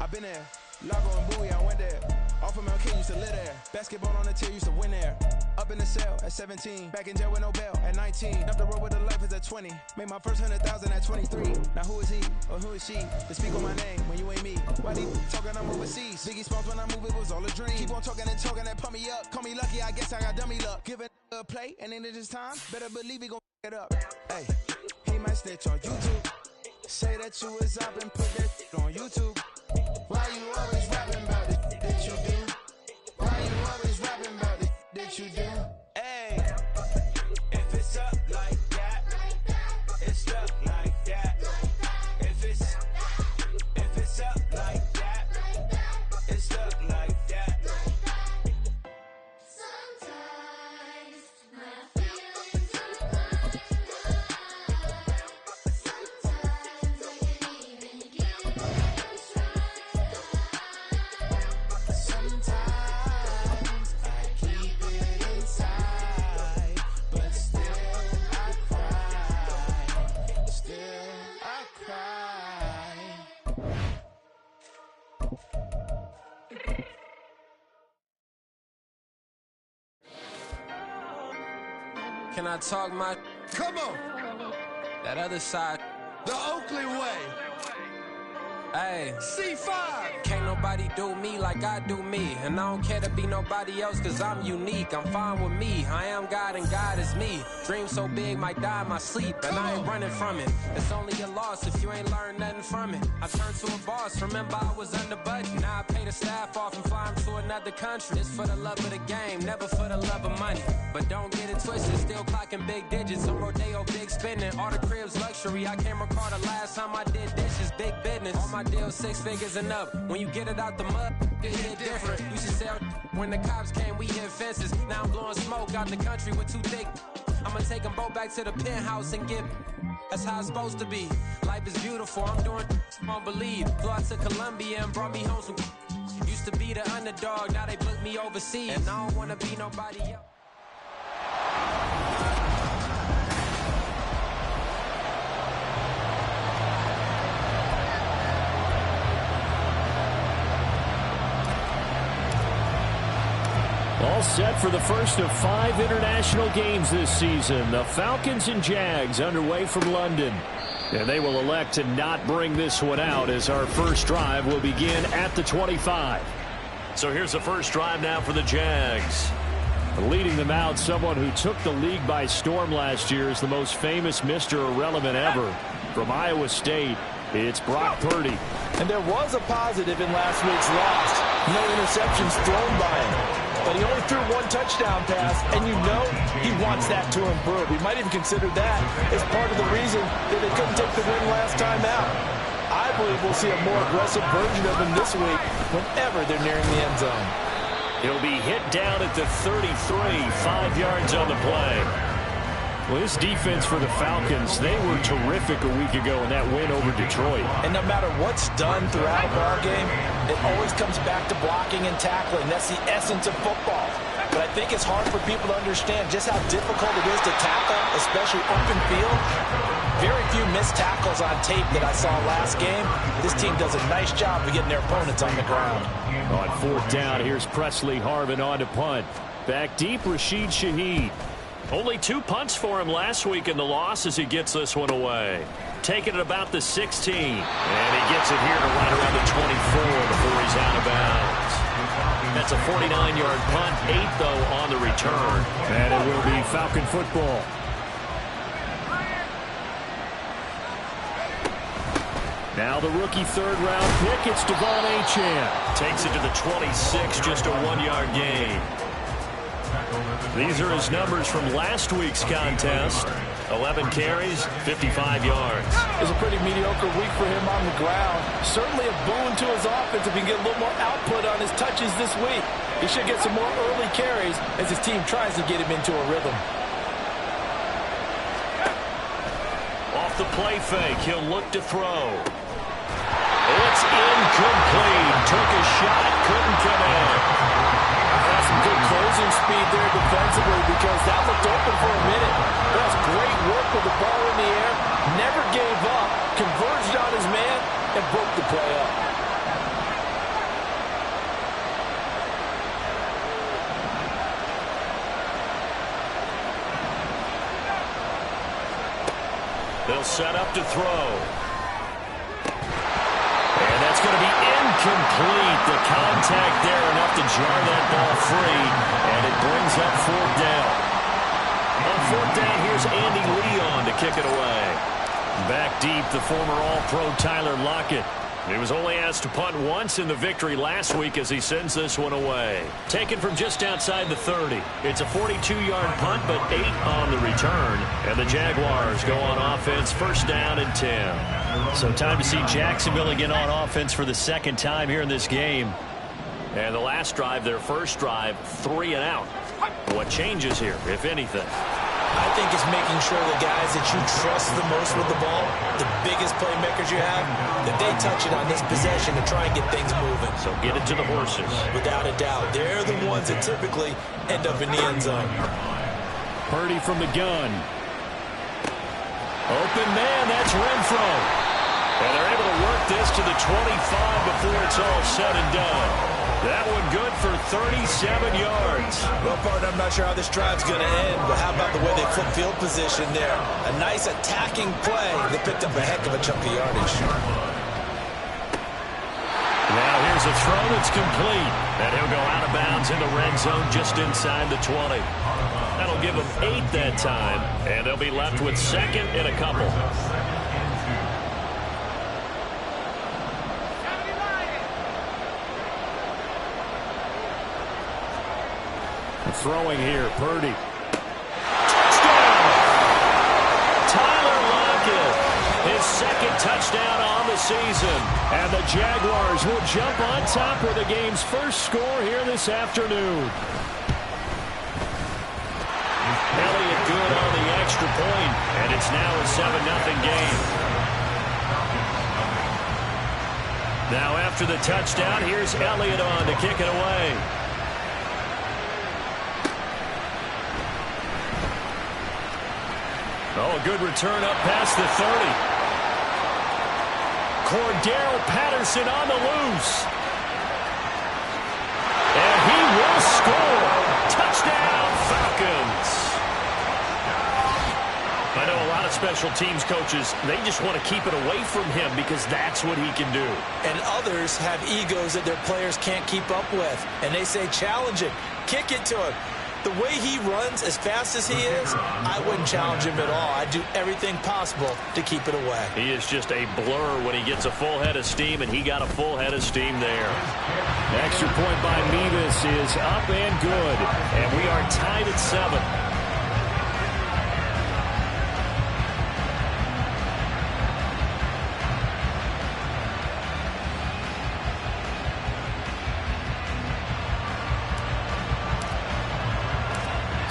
S8: I've been there. Lago and Bowie, I went there. Off of MLK, used to live there. Basketball on the tier, used to win there. Up in the cell at 17. Back in jail with no bail at 19. Up the road with the life is at 20. Made my first 100,000 at 23. Now who is he or who is she to speak on my name when you ain't me? Why they talking I'm overseas? Biggie Smalls when I move, it was all a dream. Keep on talking and pump me up. Call me lucky, I guess I got dummy luck. Give it a play, and then it's time. Better believe he gon' it up. Hey, he might snitch on YouTube. Say that you was up and put that on YouTube. Why you always rapping about the that you do? Why you always rapping about the that you do? Hey, if it's up like that, it's stuck like that. If it's up like that, it's stuck like that.
S9: Sometimes my feelings are blind. Sometimes I can't even get them straight.
S8: Sometimes I keep it inside, but still I cry. Still I cry.
S1: Can I talk my...
S7: Come on,
S1: That other side.
S7: the Oakley way.
S1: Hey.
S7: C5.
S1: Can't nobody do me like I do me. And I don't care to be nobody else cause I'm unique. I'm fine with me. I am God and God is me. Dream so big might die in my sleep. And I ain't running from it. It's only a loss if you ain't learned nothing from it. I turned to a boss. Remember I was under budget. Now I pay the staff off and fly them to another country. It's for the love of the game, never for the love of money. But don't get it twisted. Still clocking big digits. On Rodeo, big spending. All the cribs luxury. I can't recall the last time I did dishes. Big business. All my deals 6 figures and up. When you get it out the mud, it hit different. Used to sell when the cops came, we hit fences. Now I'm blowing smoke out the country with 2 thick. I'ma take them both back to the penthouse and get. That's how it's supposed to be. Life is beautiful. I'm doing I don't believe. Flew out to Colombia and brought me home some. Used to be the underdog, now they booked me overseas. And I don't wanna be nobody else.
S3: All set for the first of 5 international games this season. The Falcons and Jags underway from London. And they will elect to not bring this one out as our first drive will begin at the 25. So here's the first drive now for the Jags. Leading them out, someone who took the league by storm last year is the most famous Mr. Irrelevant ever. From Iowa State, it's Brock Purdy.
S4: And there was a positive in last week's loss. No interceptions thrown by him. But he only threw 1 touchdown pass, and you know he wants that to improve. He might even consider that as part of the reason that they couldn't take the win last time out.
S6: I believe we'll see a more aggressive version of him this week whenever they're nearing the end zone.
S3: He'll be hit down at the 33, 5 yards on the play. Well, this defense for the Falcons, they were terrific a week ago in that win over Detroit.
S4: And no matter what's done throughout a ball game, it always comes back to blocking and tackling. That's the essence of football. But I think it's hard for people to understand just how difficult it is to tackle, especially open field. Very few missed tackles on tape that I saw last game. This team does a nice job of getting their opponents on the ground.
S3: On fourth down, here's Presley Harvin on to punt. Back deep, Rashid Shaheed. Only 2 punts for him last week in the loss as he gets this one away. Taking it about the 16. And he gets it here to right around the 24 before he's out of bounds. That's a 49-yard punt, 8 though on the return. And it will be Falcon football. Now the rookie third-round pick, it's Devon Achane. Takes it to the 26, just a 1-yard gain. These are his numbers from last week's contest. 11 carries, 55 yards.
S6: It's a pretty mediocre week for him on the ground. Certainly a boon to his offense if he can get a little more output on his touches this week. He should get some more early carries as his team tries to get him into a rhythm.
S3: Off the play fake, he'll look to throw. It's incomplete. Took a shot, couldn't come in.
S6: Some good closing speed there defensively because that looked open for a minute. That's great work with the ball in the air. Never gave up, converged on his man, and broke the play up.
S3: They'll set up to throw. And that's going to be incomplete. The contact there enough to jar that ball free. And it brings up fourth down. On fourth down, here's Andy Leon to kick it away. Back deep, the former All-Pro Tyler Lockett. He was only asked to punt once in the victory last week as he sends this one away. Taken from just outside the 30. It's a 42-yard punt, but 8 on the return. And the Jaguars go on offense, first down and 10. So time to see Jacksonville again on offense for the second time here in this game. And the last drive, their first drive, 3 and out. What changes here, if anything?
S4: I think it's making sure the guys that you trust the most with the ball, the biggest playmakers you have, that they touch it on this possession to try and get things moving.
S3: So get it to the horses.
S4: Without a doubt. They're the ones that typically end up in the end zone.
S3: Purdy from the gun. Open man, that's Renfro. And they're able to work this to the 25 before it's all said and done. That one good for 37 yards.
S4: Well, partner, I'm not sure how this drive's going to end, but how about the way they flip field position there? A nice attacking play. They picked up a heck of a chunk of yardage.
S3: Now here's a throw that's complete. And he'll go out of bounds in the red zone just inside the 20. That'll give them 8 that time, and they'll be left with second and a couple. Throwing here, Purdy. Touchdown! Tyler Lockett, his second touchdown on the season. And the Jaguars will jump on top with the game's first score here this afternoon. Elliott good on the extra point, and it's now a 7-0 game. Now after the touchdown, here's Elliott on to kick it away. Oh, a good return up past the 30. Cordero Patterson on the loose. And he will score. Touchdown, Falcons. I know a lot of special teams coaches, they just want to keep it away from him because that's what he can do.
S4: And others have egos that their players can't keep up with. And they say, challenge it. Kick it to him. The way he runs, as fast as he is, I wouldn't challenge him at all. I'd do everything possible to keep it away.
S3: He is just a blur when he gets a full head of steam, and he got a full head of steam there. Extra point by Mevis is up and good, and we are tied at 7.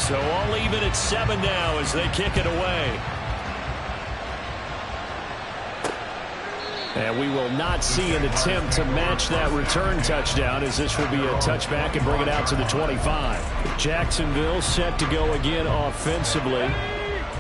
S3: So all even at 7 now as they kick it away. And we will not see an attempt to match that return touchdown, as this will be a touchback and bring it out to the 25. Jacksonville set to go again offensively.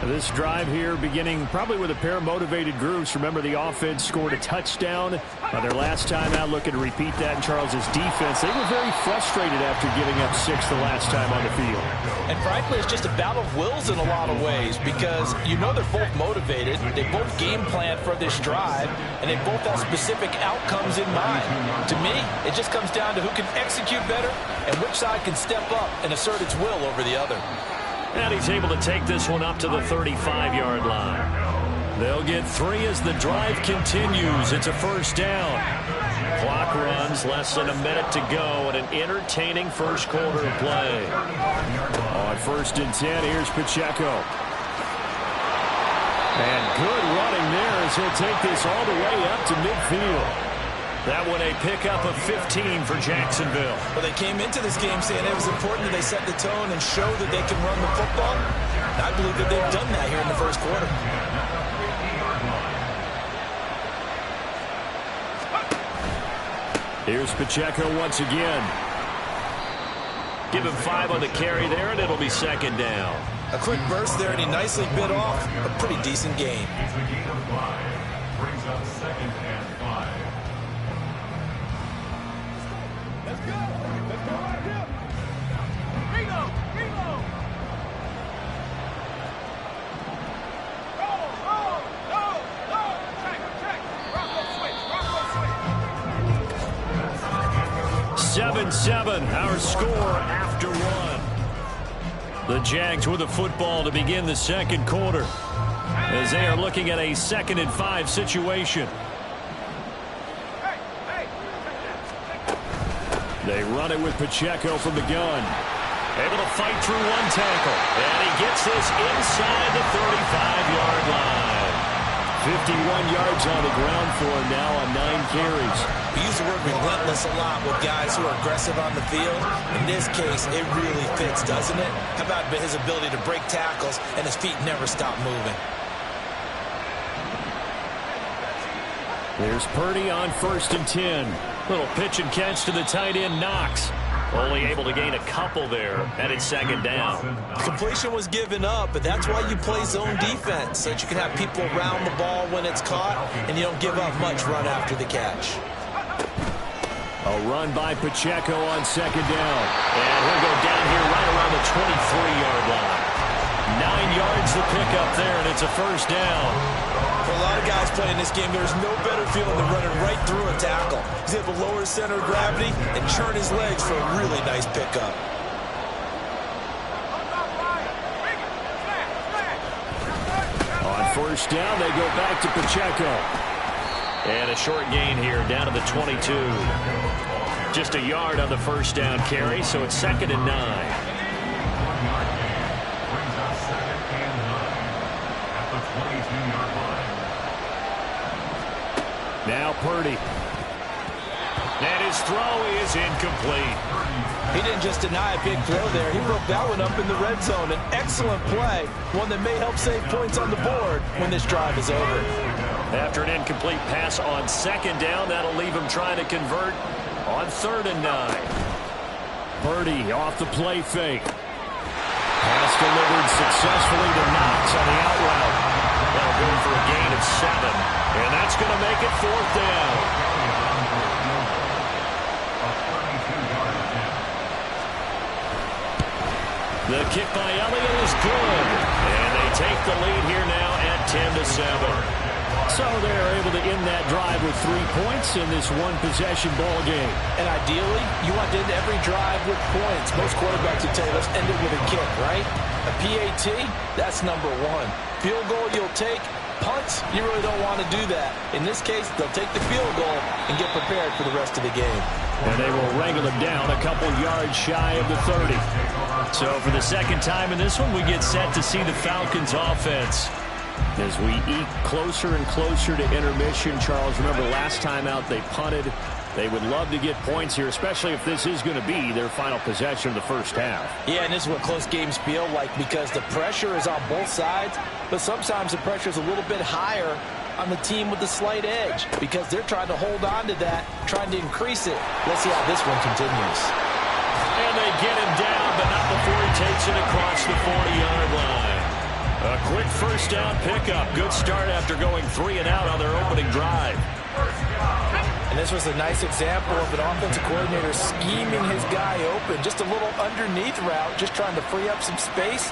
S3: This drive here beginning probably with a pair of motivated groups. Remember, the offense scored a touchdown their last time out, looking to repeat that in Charles's defense. They were very frustrated after giving up 6 the last time on the field.
S4: And frankly, it's just a battle of wills in a lot of ways, because you know they're both motivated. They both game plan for this drive, and they both have specific outcomes in mind. To me, it just comes down to who can execute better and which side can step up and assert its will over the other.
S3: And he's able to take this one up to the 35-yard line. They'll get 3 as the drive continues. It's a first down. Clock runs, less than a minute to go, and an entertaining first quarter of play. On 1st and 10, here's Pacheco. And good running there as he'll take this all the way up to midfield. That one a pickup of 15 for Jacksonville.
S4: Well, they came into this game saying it was important that they set the tone and show that they can run the football. And I believe that they've done that here in the first quarter.
S3: Here's Pacheco once again. Give him 5 on the carry there, and it'll be 2nd down.
S4: A quick burst there, and he nicely bit off a pretty decent gain.
S10: Brings up 2nd and 5.
S5: Let's go right here. Reload. Roll. Check. Rocco switch.
S3: 7-7, our score after 1. The Jags with the football to begin the second quarter, as they are looking at a 2nd and 5 situation. They run it with Pacheco from the gun. Able to fight through 1 tackle. And he gets this inside the 35-yard line. 51 yards on the ground for him now on 9 carries.
S4: We use the word relentless a lot with guys who are aggressive on the field. In this case, it really fits, doesn't it? How about his ability to break tackles and his feet never stop moving?
S3: There's Purdy on 1st and 10. Little pitch and catch to the tight end, Knox. Only able to gain a couple there, and it's 2nd down.
S4: Completion was given up, but that's why you play zone defense, so that you can have people around the ball when it's caught, and you don't give up much run after the catch.
S3: A run by Pacheco on 2nd down. And he'll go down here right around the 23-yard line. 9 yards to pick up there, and it's a first down.
S4: For a lot of guys playing this game, there's no better feeling than running right through a tackle. He's able to lower his center of gravity and churn his legs for a really nice pickup.
S3: On 1st down, they go back to Pacheco. And a short gain here down to the 22. Just a yard on the first down carry, so it's 2nd and 9. Now Purdy. And his throw is incomplete.
S4: He didn't just deny a big throw there. He broke that one up in the red zone. An excellent play, one that may help save points on the board when this drive is over.
S3: After an incomplete pass on 2nd down, that'll leave him trying to convert on 3rd and 9. Purdy off the play fake. Pass delivered successfully to Knox on the out route. That'll go for a gain of 7. And that's going to make it 4th down. The kick by Elliott is good. And they take the lead here now at 10-7. So they're able to end that drive with 3 points in this one-possession ball game.
S4: And ideally, you want to end every drive with points. Most quarterbacks would tell you, let's end it with a kick, right? A PAT, that's number 1. Field goal you'll take. Punts, you really don't want to do that. In this case, they'll take the field goal and get prepared for the rest of the game.
S3: And they will wrangle him down a couple yards shy of the 30. So for the 2nd time in this one, we get set to see the Falcons offense. As we eke closer and closer to intermission, Charles, remember last time out they punted. They would love to get points here, especially if this is going to be their final possession of the first half.
S6: Yeah, and this is what close games feel like because the pressure is on both sides, but sometimes the pressure is a little bit higher on the team with the slight edge because they're trying to hold on to that, trying to increase it. Let's see how this one continues.
S3: And they get him down, but not before he takes it across the 40-yard line. A quick first down pickup. Good start after going 3 and out on their opening drive.
S6: And this was a nice example of an offensive coordinator scheming his guy open. Just a little underneath route, just trying to free up some space,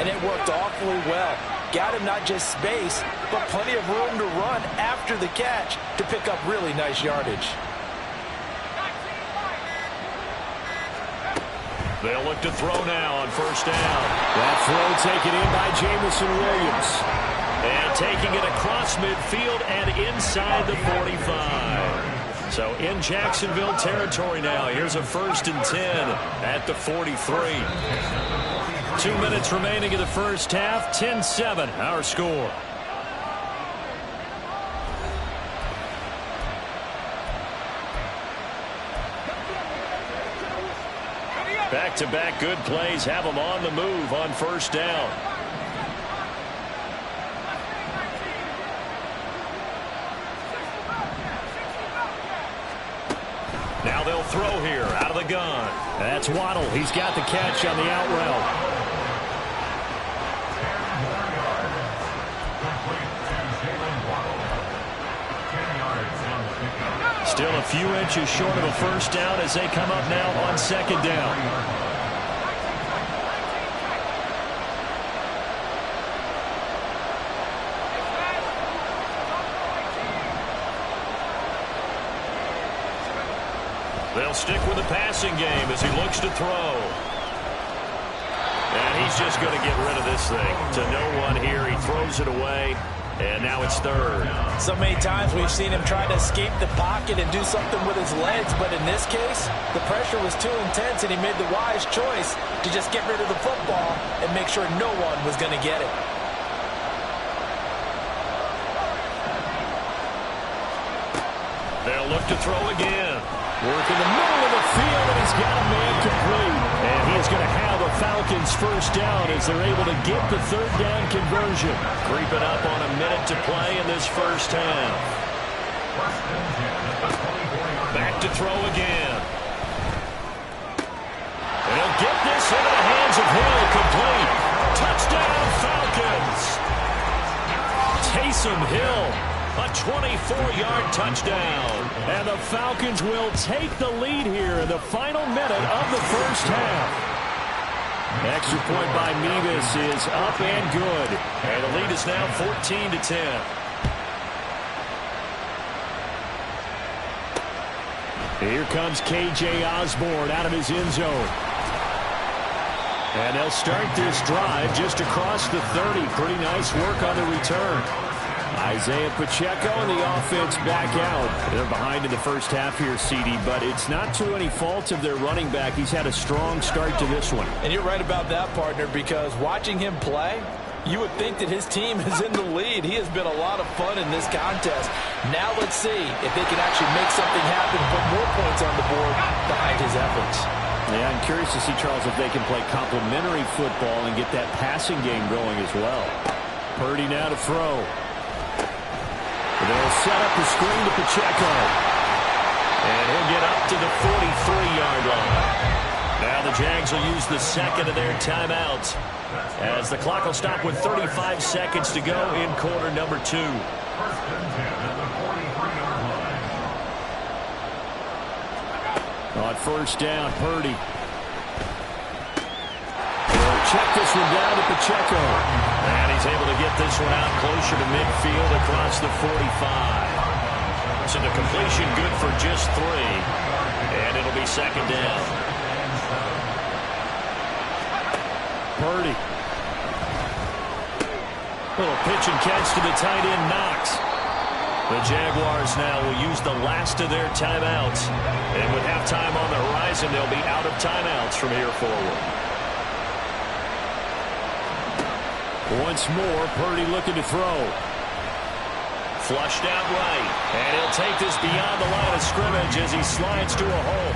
S6: and it worked awfully well. Got him not just space, but plenty of room to run after the catch to pick up really nice yardage.
S3: They'll look to throw now on first down. That throw taken in by Jamison Williams. And taking it across midfield and inside the 45. So in Jacksonville territory now. Here's a 1st and 10 at the 43. 2 minutes remaining in the first half. 10-7 our score. Back-to-back good plays have them on the move on first down. Now they'll throw here out of the gun. That's Waddle. He's got the catch on the out route. Still a few inches short of a first down as they come up now on second down. They'll stick with the passing game as he looks to throw. And he's just going to get rid of this thing. To no one here. He throws it away. And now it's 3rd.
S6: So many times we've seen him try to escape the pocket and do something with his legs, but in this case, the pressure was too intense and he made the wise choice to just get rid of the football and make sure no one was going to get it.
S3: They'll look to throw again. Work in the middle of the field, and he's got a man complete. And he's going to have a Falcons first down as they're able to get the 3rd down conversion. Creeping up on a minute to play in this first half. Back to throw again. And he'll get this into the hands of Hill, complete. Touchdown, Falcons. Taysom Hill. A 24-yard touchdown. And the Falcons will take the lead here in the final minute of the first half. Extra point by Mevis is up and good. And the lead is now 14-10. Here comes K.J. Osborne out of his end zone. And they'll start this drive just across the 30. Pretty nice work on the return. Isaiah Pacheco and the offense back out. They're behind in the first half here, CD, but it's not to any fault of their running back. He's had a strong start to this one.
S6: And you're right about that, partner, because watching him play, you would think that his team is in the lead. He has been a lot of fun in this contest. Now let's see if they can actually make something happen, put more points on the board behind his efforts.
S3: Yeah, I'm curious to see, Charles, if they can play complementary football and get that passing game going as well. Purdy now to throw. They'll set up the screen to Pacheco. And he'll get up to the 43-yard line. Now the Jags will use the second of their timeouts as the clock will stop with 35 seconds to go in quarter number 2. On first down, Purdy. They'll check this one down to Pacheco. And he's able to get this one out closer to midfield across the 45. So the completion good for just 3. And it'll be second down. Purdy. Little pitch and catch to the tight end, Knox. The Jaguars now will use the last of their timeouts. And with halftime on the horizon, they'll be out of timeouts from here forward. Once more, Purdy looking to throw. Flushed out right. And he'll take this beyond the line of scrimmage as he slides to a hole.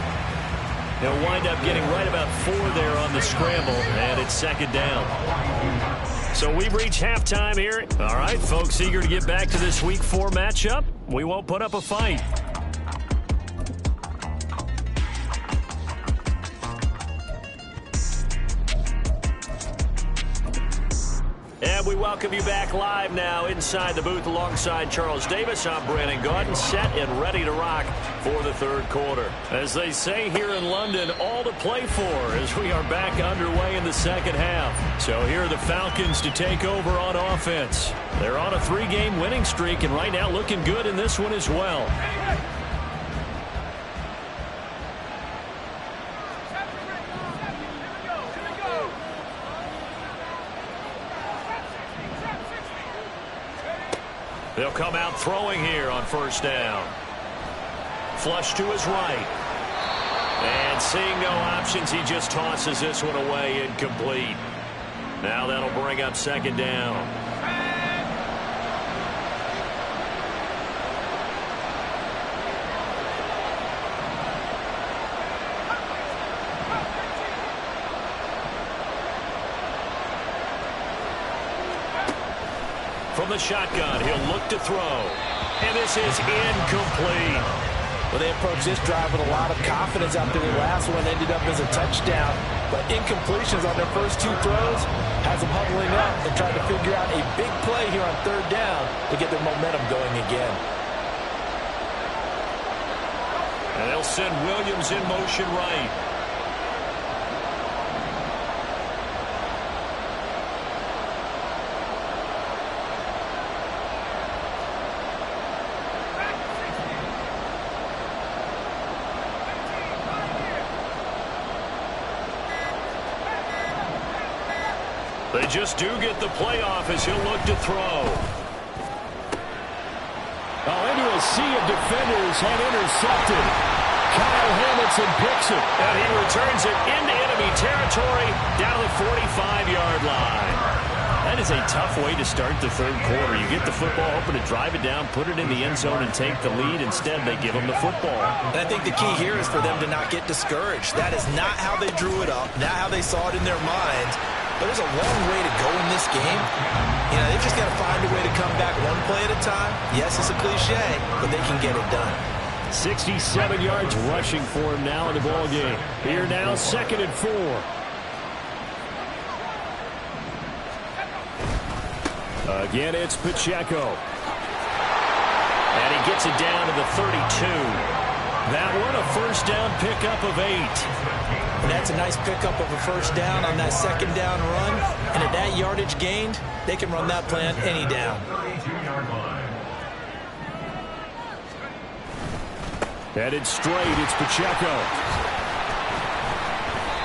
S3: He'll wind up getting right about 4 there on the scramble, and it's second down. So we've reached halftime here. All right, folks, eager to get back to this Week 4 matchup. We won't put up a fight. And we welcome you back live now inside the booth alongside Charles Davis. I'm Brandon Gaudin, set and ready to rock for the third quarter. As they say here in London, all to play for as we are back underway in the second half. So here are the Falcons to take over on offense. They're on a 3-game winning streak and right now looking good in this one as well. They'll come out throwing here on first down. Flush to his right. And seeing no options, he just tosses this one away, incomplete. Now that'll bring up second down. From the shotgun, he'll look to throw. And this is incomplete.
S6: Well, they approached this drive with a lot of confidence after the last one ended up as a touchdown. But incompletions on their first 2 throws has them huddling up and trying to figure out a big play here on third down to get their momentum going again.
S3: And they'll send Williams in motion right. They just do get the playoff as he'll look to throw.
S11: Into a sea of defenders and intercepted. Kyle Hamilton picks it.
S3: And he returns it into enemy territory down to the 45-yard line. That is a tough way to start the third quarter. You get the football, hoping to drive it down, put it in the end zone, and take the lead. Instead, they give them the football.
S4: And I think the key here is for them to not get discouraged. That is not how they drew it up, not how they saw it in their minds. But there's a long way to go in this game. You know, they've just got to find a way to come back one play at a time. Yes, it's a cliche, but they can get it done.
S11: 67 yards rushing for him now in the ball game. Here now, 2nd and 4. Again, it's Pacheco.
S3: And he gets it down to the 32. That one, a first down pickup of 8.
S4: And that's a nice pickup of a first down on that second down run. And at that yardage gained, they can run that play on any down.
S11: Headed straight, it's Pacheco.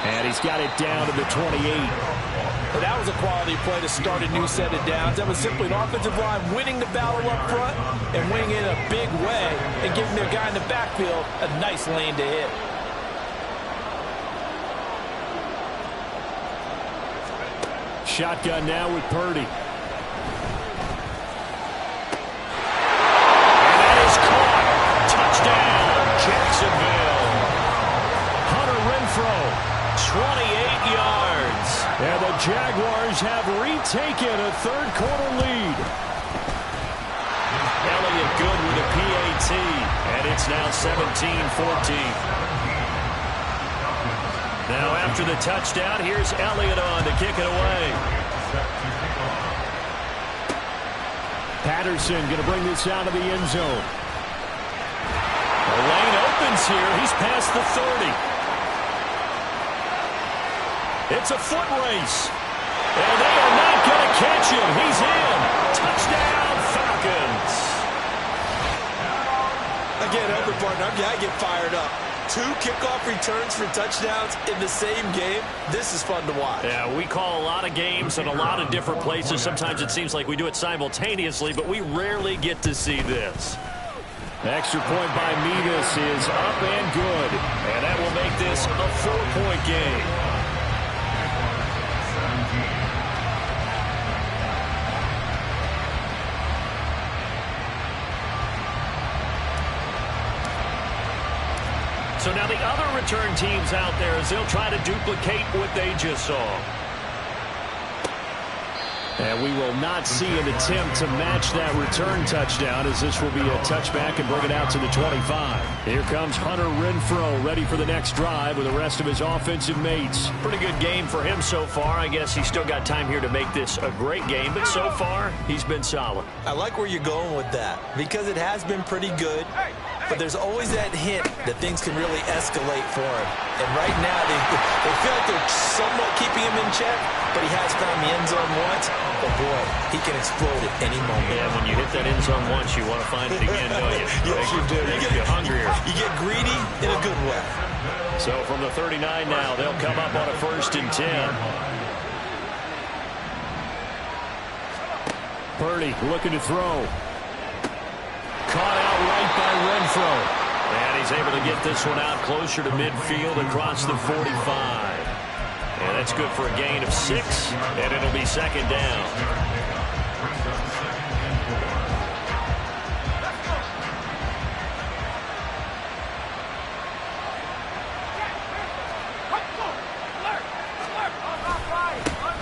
S11: And he's got it down to the 28.
S6: Well, that was a quality play to start a new set of downs. That was simply an offensive line winning the battle up front and winning it in a big way and giving their guy in the backfield a nice lane to hit.
S11: Shotgun now with Purdy.
S3: And that is caught. Touchdown, Jacksonville. Hunter Renfrow, 28 yards.
S11: And the Jaguars have retaken a third quarter lead.
S3: Elliott good with a PAT. And it's now 17-14. Now after the touchdown, here's Elliott on to kick it away.
S11: Patterson going to bring this out of the end zone.
S3: The lane opens here. He's past the 30. It's a foot race. And they are not going to catch him. He's in. Touchdown, Falcons.
S4: Again, Elder partner, I get fired up. 2 kickoff returns for touchdowns in the same game. This is fun to watch.
S3: Yeah, we call a lot of games in a lot of different places. Sometimes it seems like we do it simultaneously, but we rarely get to see this.
S11: Extra point by Mevis is up and good.
S3: And that will make this a 4-point game. So now the other return teams out there as they'll try to duplicate what they just saw.
S11: And we will not see an attempt to match that return touchdown, as this will be a touchback and bring it out to the 25. Here comes Hunter Renfrow, ready for the next drive with the rest of his offensive mates.
S3: Pretty good game for him so far. I guess he's still got time here to make this a great game, but so far, he's been solid.
S4: I like where you're going with that, because it has been pretty good, but there's always that hint that things can really escalate for him. And right now, they feel like they're somewhat keeping him in check, but he has found the end zone once. But boy, he can explode at any moment.
S3: Yeah, when you hit that end zone once, you want to find it again, don't you?
S4: Yes, you do.
S3: Makes you hungrier.
S4: You get greedy in a good way.
S3: So from the 39 now, they'll come up on a 1st and 10.
S11: Purdy looking to throw. Caught out right by Renfrow.
S3: And he's able to get this one out closer to midfield across the 45. And that's good for a gain of 6, and it'll be 2nd down.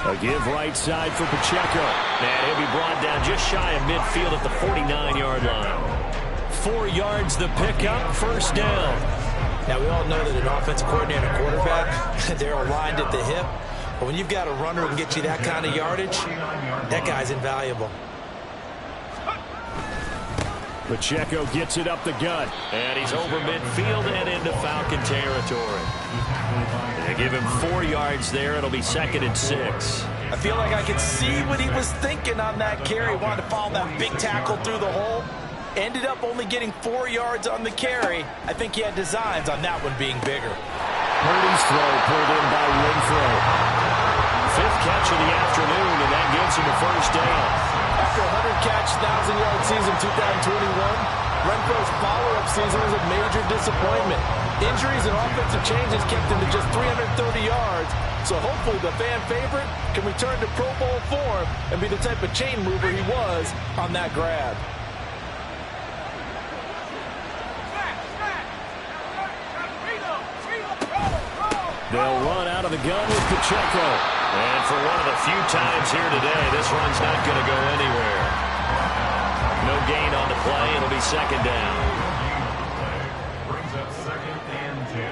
S11: A give right side for Pacheco.
S3: And he'll be brought down just shy of midfield at the 49-yard line.
S11: 4 yards the pickup, 1st down.
S4: Now, we all know that an offensive coordinator and quarterback, they're aligned at the hip. But when you've got a runner who can get you that kind of yardage, that guy's invaluable.
S11: Pacheco gets it up the gut.
S3: And he's over midfield and into Falcon territory. They give him 4 yards there. It'll be 2nd and 6.
S4: I feel like I could see what he was thinking on that carry. He wanted to follow that big tackle through the hole. Ended up only getting 4 yards on the carry. I think he had designs on that one being bigger.
S11: Purdy's throw pulled in by Renfrow.
S3: 5th catch of the afternoon, and that gets him a 1st down.
S6: After a 100-catch, 1,000-yard season 2021, Renfrow's follow-up season was a major disappointment. Injuries and offensive changes kept him to just 330 yards, so hopefully the fan favorite can return to Pro Bowl form and be the type of chain mover he was on that grab.
S11: They'll run out of the gun with Pacheco.
S3: And for one of the few times here today, this run's not going to go anywhere. No gain on the play. It'll be 2nd down.
S10: Brings up 2nd and 10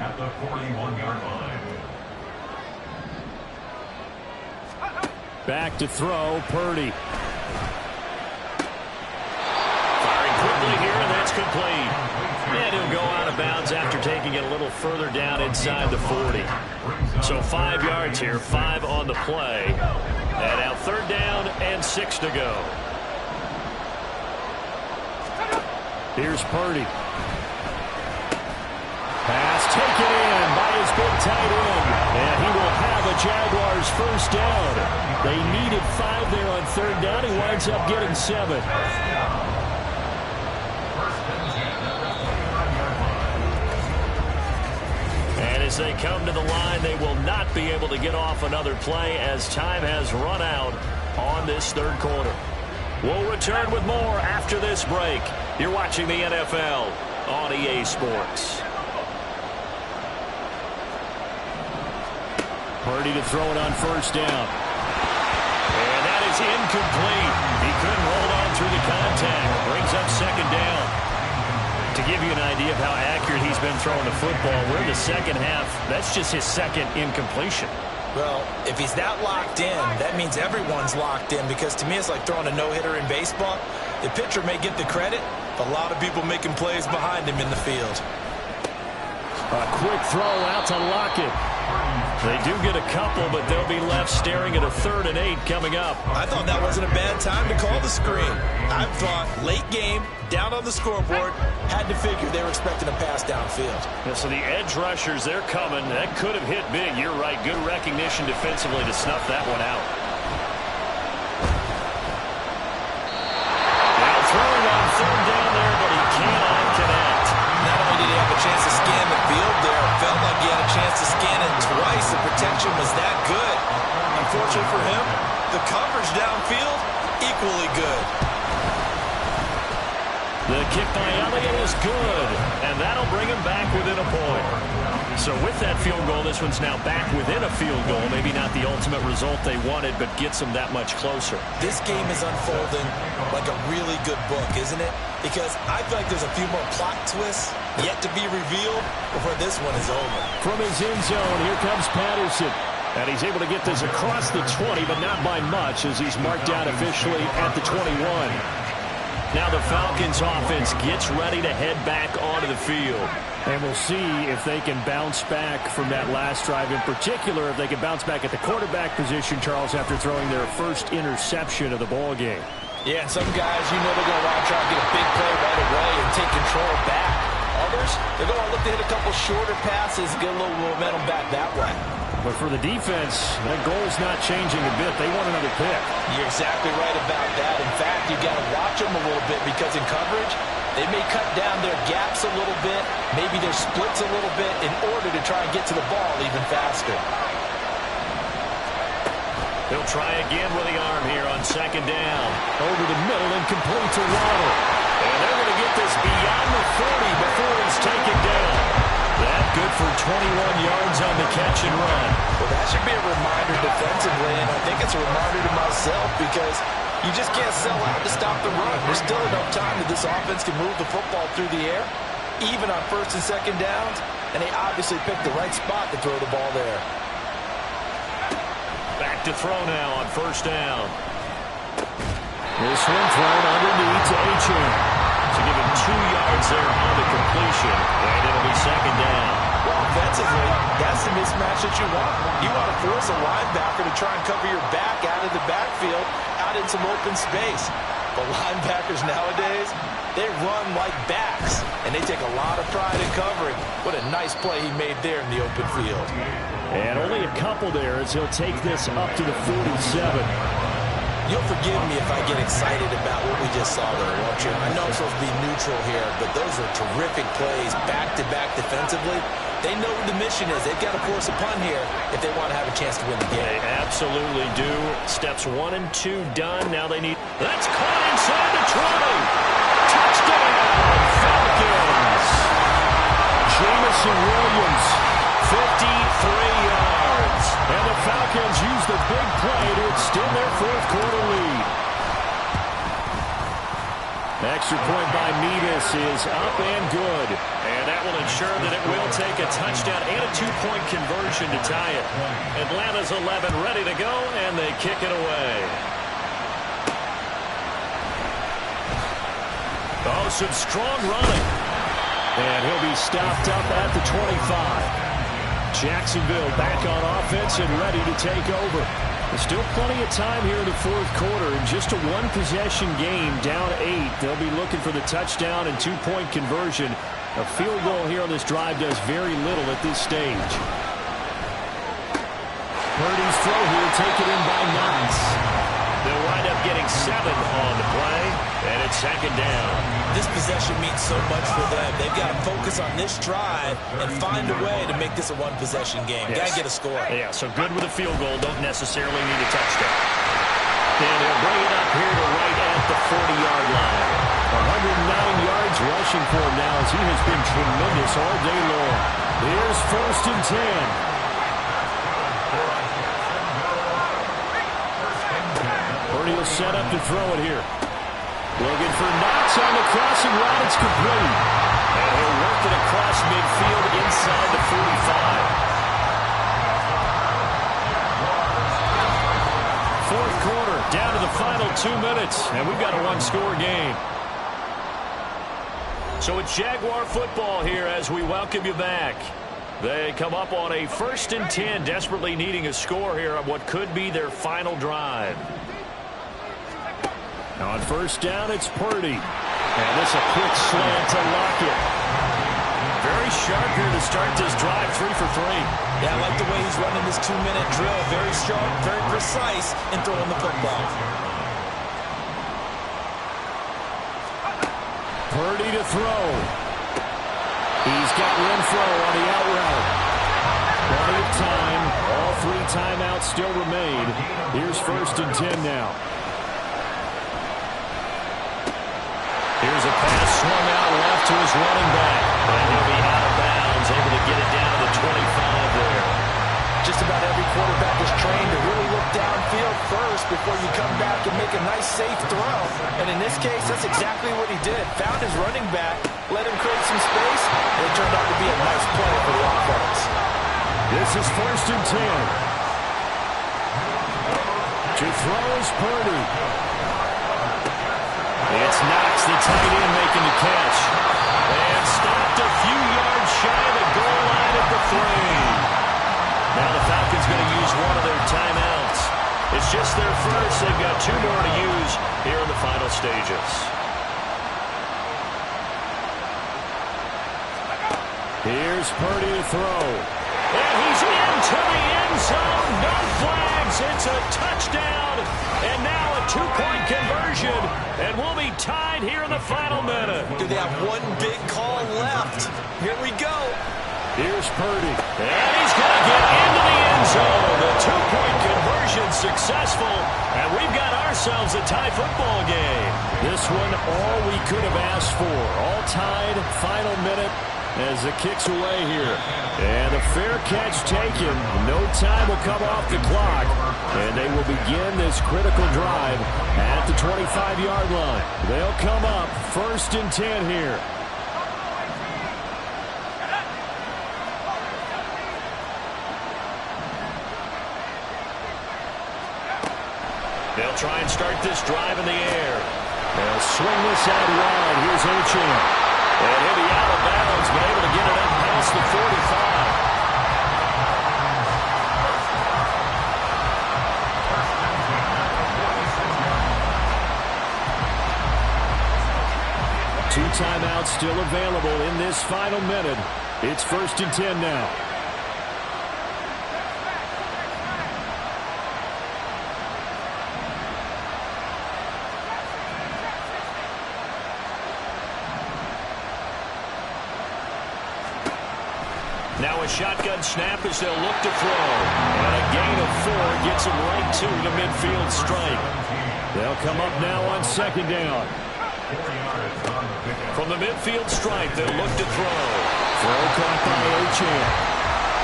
S10: at the 41-yard line.
S11: Back to throw, Purdy.
S3: Firing quickly here, and that's complete. And he'll go out of bounds after taking it a little further down inside the 40. So 5 yards here, 5 on the play. And now 3rd down and 6 to go.
S11: Here's Purdy. Pass taken in by his big tight end. And he will have a Jaguars 1st down. They needed 5 there on 3rd down. He winds up getting 7.
S3: And as they come to the line, they will not be able to get off another play as time has run out on this 3rd quarter. We'll return with more after this break. You're watching the NFL on EA Sports.
S11: Purdy to throw it on 1st down.
S3: And that is incomplete. He couldn't hold on through the contact. Brings up 2nd down. To give you an idea of how accurate he's been throwing the football, we're in the 2nd half. That's just his 2nd incompletion.
S4: Well, if he's that locked in, that means everyone's locked in, because to me it's like throwing a no-hitter in baseball. The pitcher may get the credit, but a lot of people making plays behind him in the field.
S11: A quick throw out to Lockett.
S3: They do get a couple, but they'll be left staring at a 3rd and 8 coming up.
S4: I thought that wasn't a bad time to call the screen. I thought late game, down on the scoreboard, had to figure they were expecting a pass downfield.
S3: Yeah, so the edge rushers, they're coming. That could have hit big. You're right. Good recognition defensively to snuff that one out. Now throwing on 3rd down there, but he cannot connect.
S4: Not only did he have a chance to scan the field there, it felt like he had a chance to scan it twice. The protection was that good. Unfortunately for him, the coverage downfield, equally good.
S3: The kick by Elliott is good, and that'll bring him back within a point. So with that field goal, this one's now back within a field goal. Maybe not the ultimate result they wanted, but gets them that much closer.
S4: This game is unfolding like a really good book, isn't it? Because I feel like there's a few more plot twists yet to be revealed before this one is over.
S11: From his end zone, here comes Patterson. And he's able to get this across the 20, but not by much as he's marked down officially at the 21. Now the Falcons offense gets ready to head back onto the field. And we'll see if they can bounce back from that last drive. In particular, if they can bounce back at the quarterback position, Charles, after throwing their first interception of the ball game.
S6: Yeah, and some guys, you know they're going to want to try and get a big play right away and take control back. Others, they're going to look to hit a couple shorter passes, get a little momentum back that way.
S11: But for the defense, that goal's not changing a bit. They want another pick.
S6: You're exactly right about that. In fact, you've got to watch them a little bit because in coverage, they may cut down their gaps a little bit, maybe their splits a little bit in order to try and get to the ball even faster.
S3: They'll try again with the arm here on second down.
S11: Over the middle and complete to Waddle.
S3: And they're going to get this beyond the 40 before he's taken down. That good for 21 yards on the catch and run.
S6: Well, that should be a reminder defensively, and I think it's a reminder to myself because you just can't sell out to stop the run. There's still enough time that this offense can move the football through the air, even on first and second downs, and they obviously picked the right spot to throw the ball there.
S3: Back to throw now on first down.
S11: This one thrown underneath to Achane.
S3: To give him 2 yards there on the completion, and it'll be second down.
S6: Well, offensively, that's the mismatch that you want. You want to force a linebacker to try and cover your back out of the backfield, out in some open space. But linebackers nowadays, they run like backs, and they take a lot of pride in covering. What a nice play he made there in the open field.
S11: And only a couple there as he'll take this up to the 47.
S4: You'll forgive me if I get excited about what we just saw there, won't you? I know I'm supposed to be neutral here, but those are terrific plays back-to-back defensively. They know what the mission is. They've got to force a punt here if they want to have a chance to win the game.
S3: They absolutely do. Steps 1 and 2 done. Now they need... That's caught inside the 20. Touchdown, Falcons.
S11: Jamison Williams,
S3: 53 yards.
S11: And the Falcons use the big play to extend their fourth quarter lead. Extra point by Mevis is up and good.
S3: And that will ensure that it will take a touchdown and a 2-point conversion to tie it. Atlanta's 11 ready to go, and they kick it away. Oh, some strong running.
S11: And he'll be stopped up at the 25. Jacksonville back on offense and ready to take over. There's still plenty of time here in the fourth quarter. In just a one-possession game, down 8. They'll be looking for the touchdown and 2-point conversion. A field goal here on this drive does very little at this stage. Purdy's throw here taken in by Knox.
S3: They'll wind up getting 7 on the play, and it's second down.
S4: This possession means so much for them. They've got to focus on this drive and find a way to make this a one-possession game.
S3: Yes.
S4: Got to get a score.
S3: Yeah, so good with a field goal. Don't necessarily need a touchdown. And they'll bring it up here to right at the 40-yard line.
S11: 109 yards rushing for him now as he has been tremendous all day long. Here's first and 10. Purdy will set up to throw it here. Looking for Knox on the crossing route. It's complete.
S3: And he'll work it across midfield inside the 45.
S11: Fourth quarter, down to the final 2 minutes, and we've got a one-score game.
S3: So it's Jaguar football here as we welcome you back. They come up on a 1st and 10, desperately needing a score here on what could be their final drive.
S11: On first down, it's Purdy. And this a quick slant to Lockett.
S3: Very sharp here to start this drive, 3 for 3.
S4: Yeah, I like the way he's running this 2-minute drill. Very sharp, very precise in throwing the football.
S11: Purdy to throw. He's got Renfro on the out route. Plenty of time. All 3 timeouts still remain. Here's first and 10 now.
S3: Here's a pass swung out left to his running back. And he'll be out of bounds, able to get it down to the 25 there.
S6: Just about every quarterback is trained to really look downfield first before you come back and make a nice, safe throw. And in this case, that's exactly what he did. Found his running back, let him create some space, and it turned out to be a nice play for the offense.
S11: This is 1st and 10. To throw is Purdy.
S3: It's Knox, the tight end, making the catch. And stopped a few yards shy of the goal line at the 3. Now the Falcons going to use one of their timeouts. It's just their first. They've got 2 more to use here in the final stages.
S11: Here's Purdy to throw.
S3: And he's into the end zone. No flags. It's a touchdown. And now a 2-point conversion. And we'll be tied here in the final minute.
S4: Do they have one big call left? Here we go.
S11: Here's Purdy.
S3: And he's going to get into the end zone. The 2-point conversion successful. And we've got ourselves a tie football game.
S11: This one all we could have asked for. All tied, final minute as the kick's away here. And a fair catch taken. No time will come off the clock. And they will begin this critical drive at the 25-yard line. They'll come up 1st and 10 here.
S3: They'll try and start this drive in the air.
S11: They'll swing this out wide. Here's Achane.
S3: And he'll be out of bounds, but able to get it up past the 45.
S11: Two timeouts still available in this final minute. It's 1st and 10 now.
S3: Now a shotgun snap as they'll look to throw. And a gain of 4 gets them right to the midfield stripe.
S11: They'll come up now on 2nd down.
S3: From the midfield stripe, they'll look to throw.
S11: Throw caught by Achane.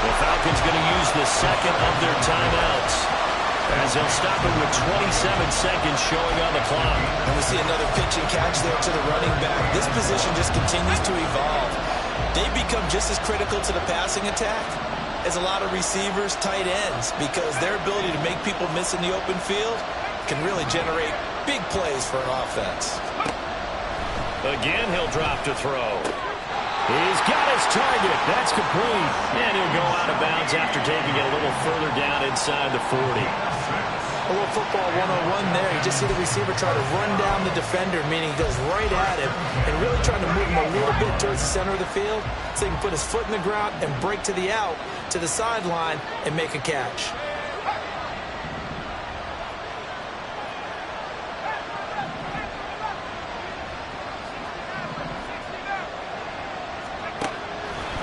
S3: The Falcons going to use the second of their timeouts as they'll stop it with 27 seconds showing on the clock.
S4: And we see another pitch and catch there to the running back. This position just continues to evolve. They become just as critical to the passing attack as a lot of receivers, tight ends, because their ability to make people miss in the open field can really generate big plays for an offense.
S3: Again, he'll drop to throw.
S11: He's got his target. That's complete.
S3: And he'll go out of bounds after taking it a little further down inside the 40.
S4: A little football 101 there. You just see the receiver try to run down the defender, meaning he goes right at him and really trying to move him a little bit towards the center of the field so he can put his foot in the ground and break to the out, to the sideline, and make a catch.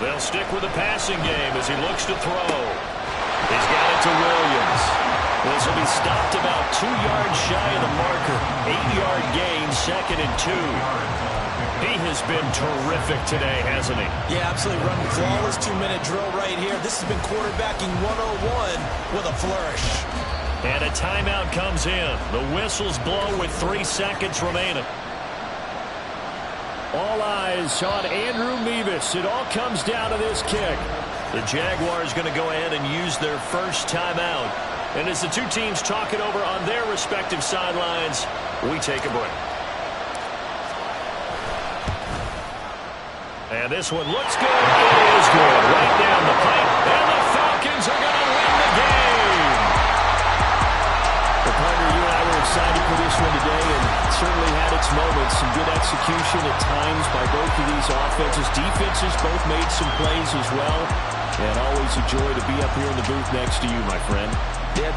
S3: They'll stick with the passing game as he looks to throw. He's got it to Williams. This will be stopped about 2 yards shy of the marker. 8-yard gain, 2nd and 2. He has been terrific today, hasn't he?
S4: Yeah, absolutely. Running flawless 2-minute drill right here. This has been quarterbacking 101 with a flourish.
S3: And a timeout comes in. The whistles blow with 3 seconds remaining.
S11: All eyes on Andrew Mevis. It all comes down to this kick.
S3: The Jaguars going to go ahead and use their first timeout. And as the two teams talk it over on their respective sidelines, we take a break. And this one looks good. It is good. Right down the pipe. And the Falcons are going to win the game.
S11: Well, partner, you and I were excited for this one today, and it certainly had its moments. Some good execution at times by both of these offenses. Defenses both made some plays as well. And always a joy to be up here in the booth next to you, my friend.
S4: Yeah,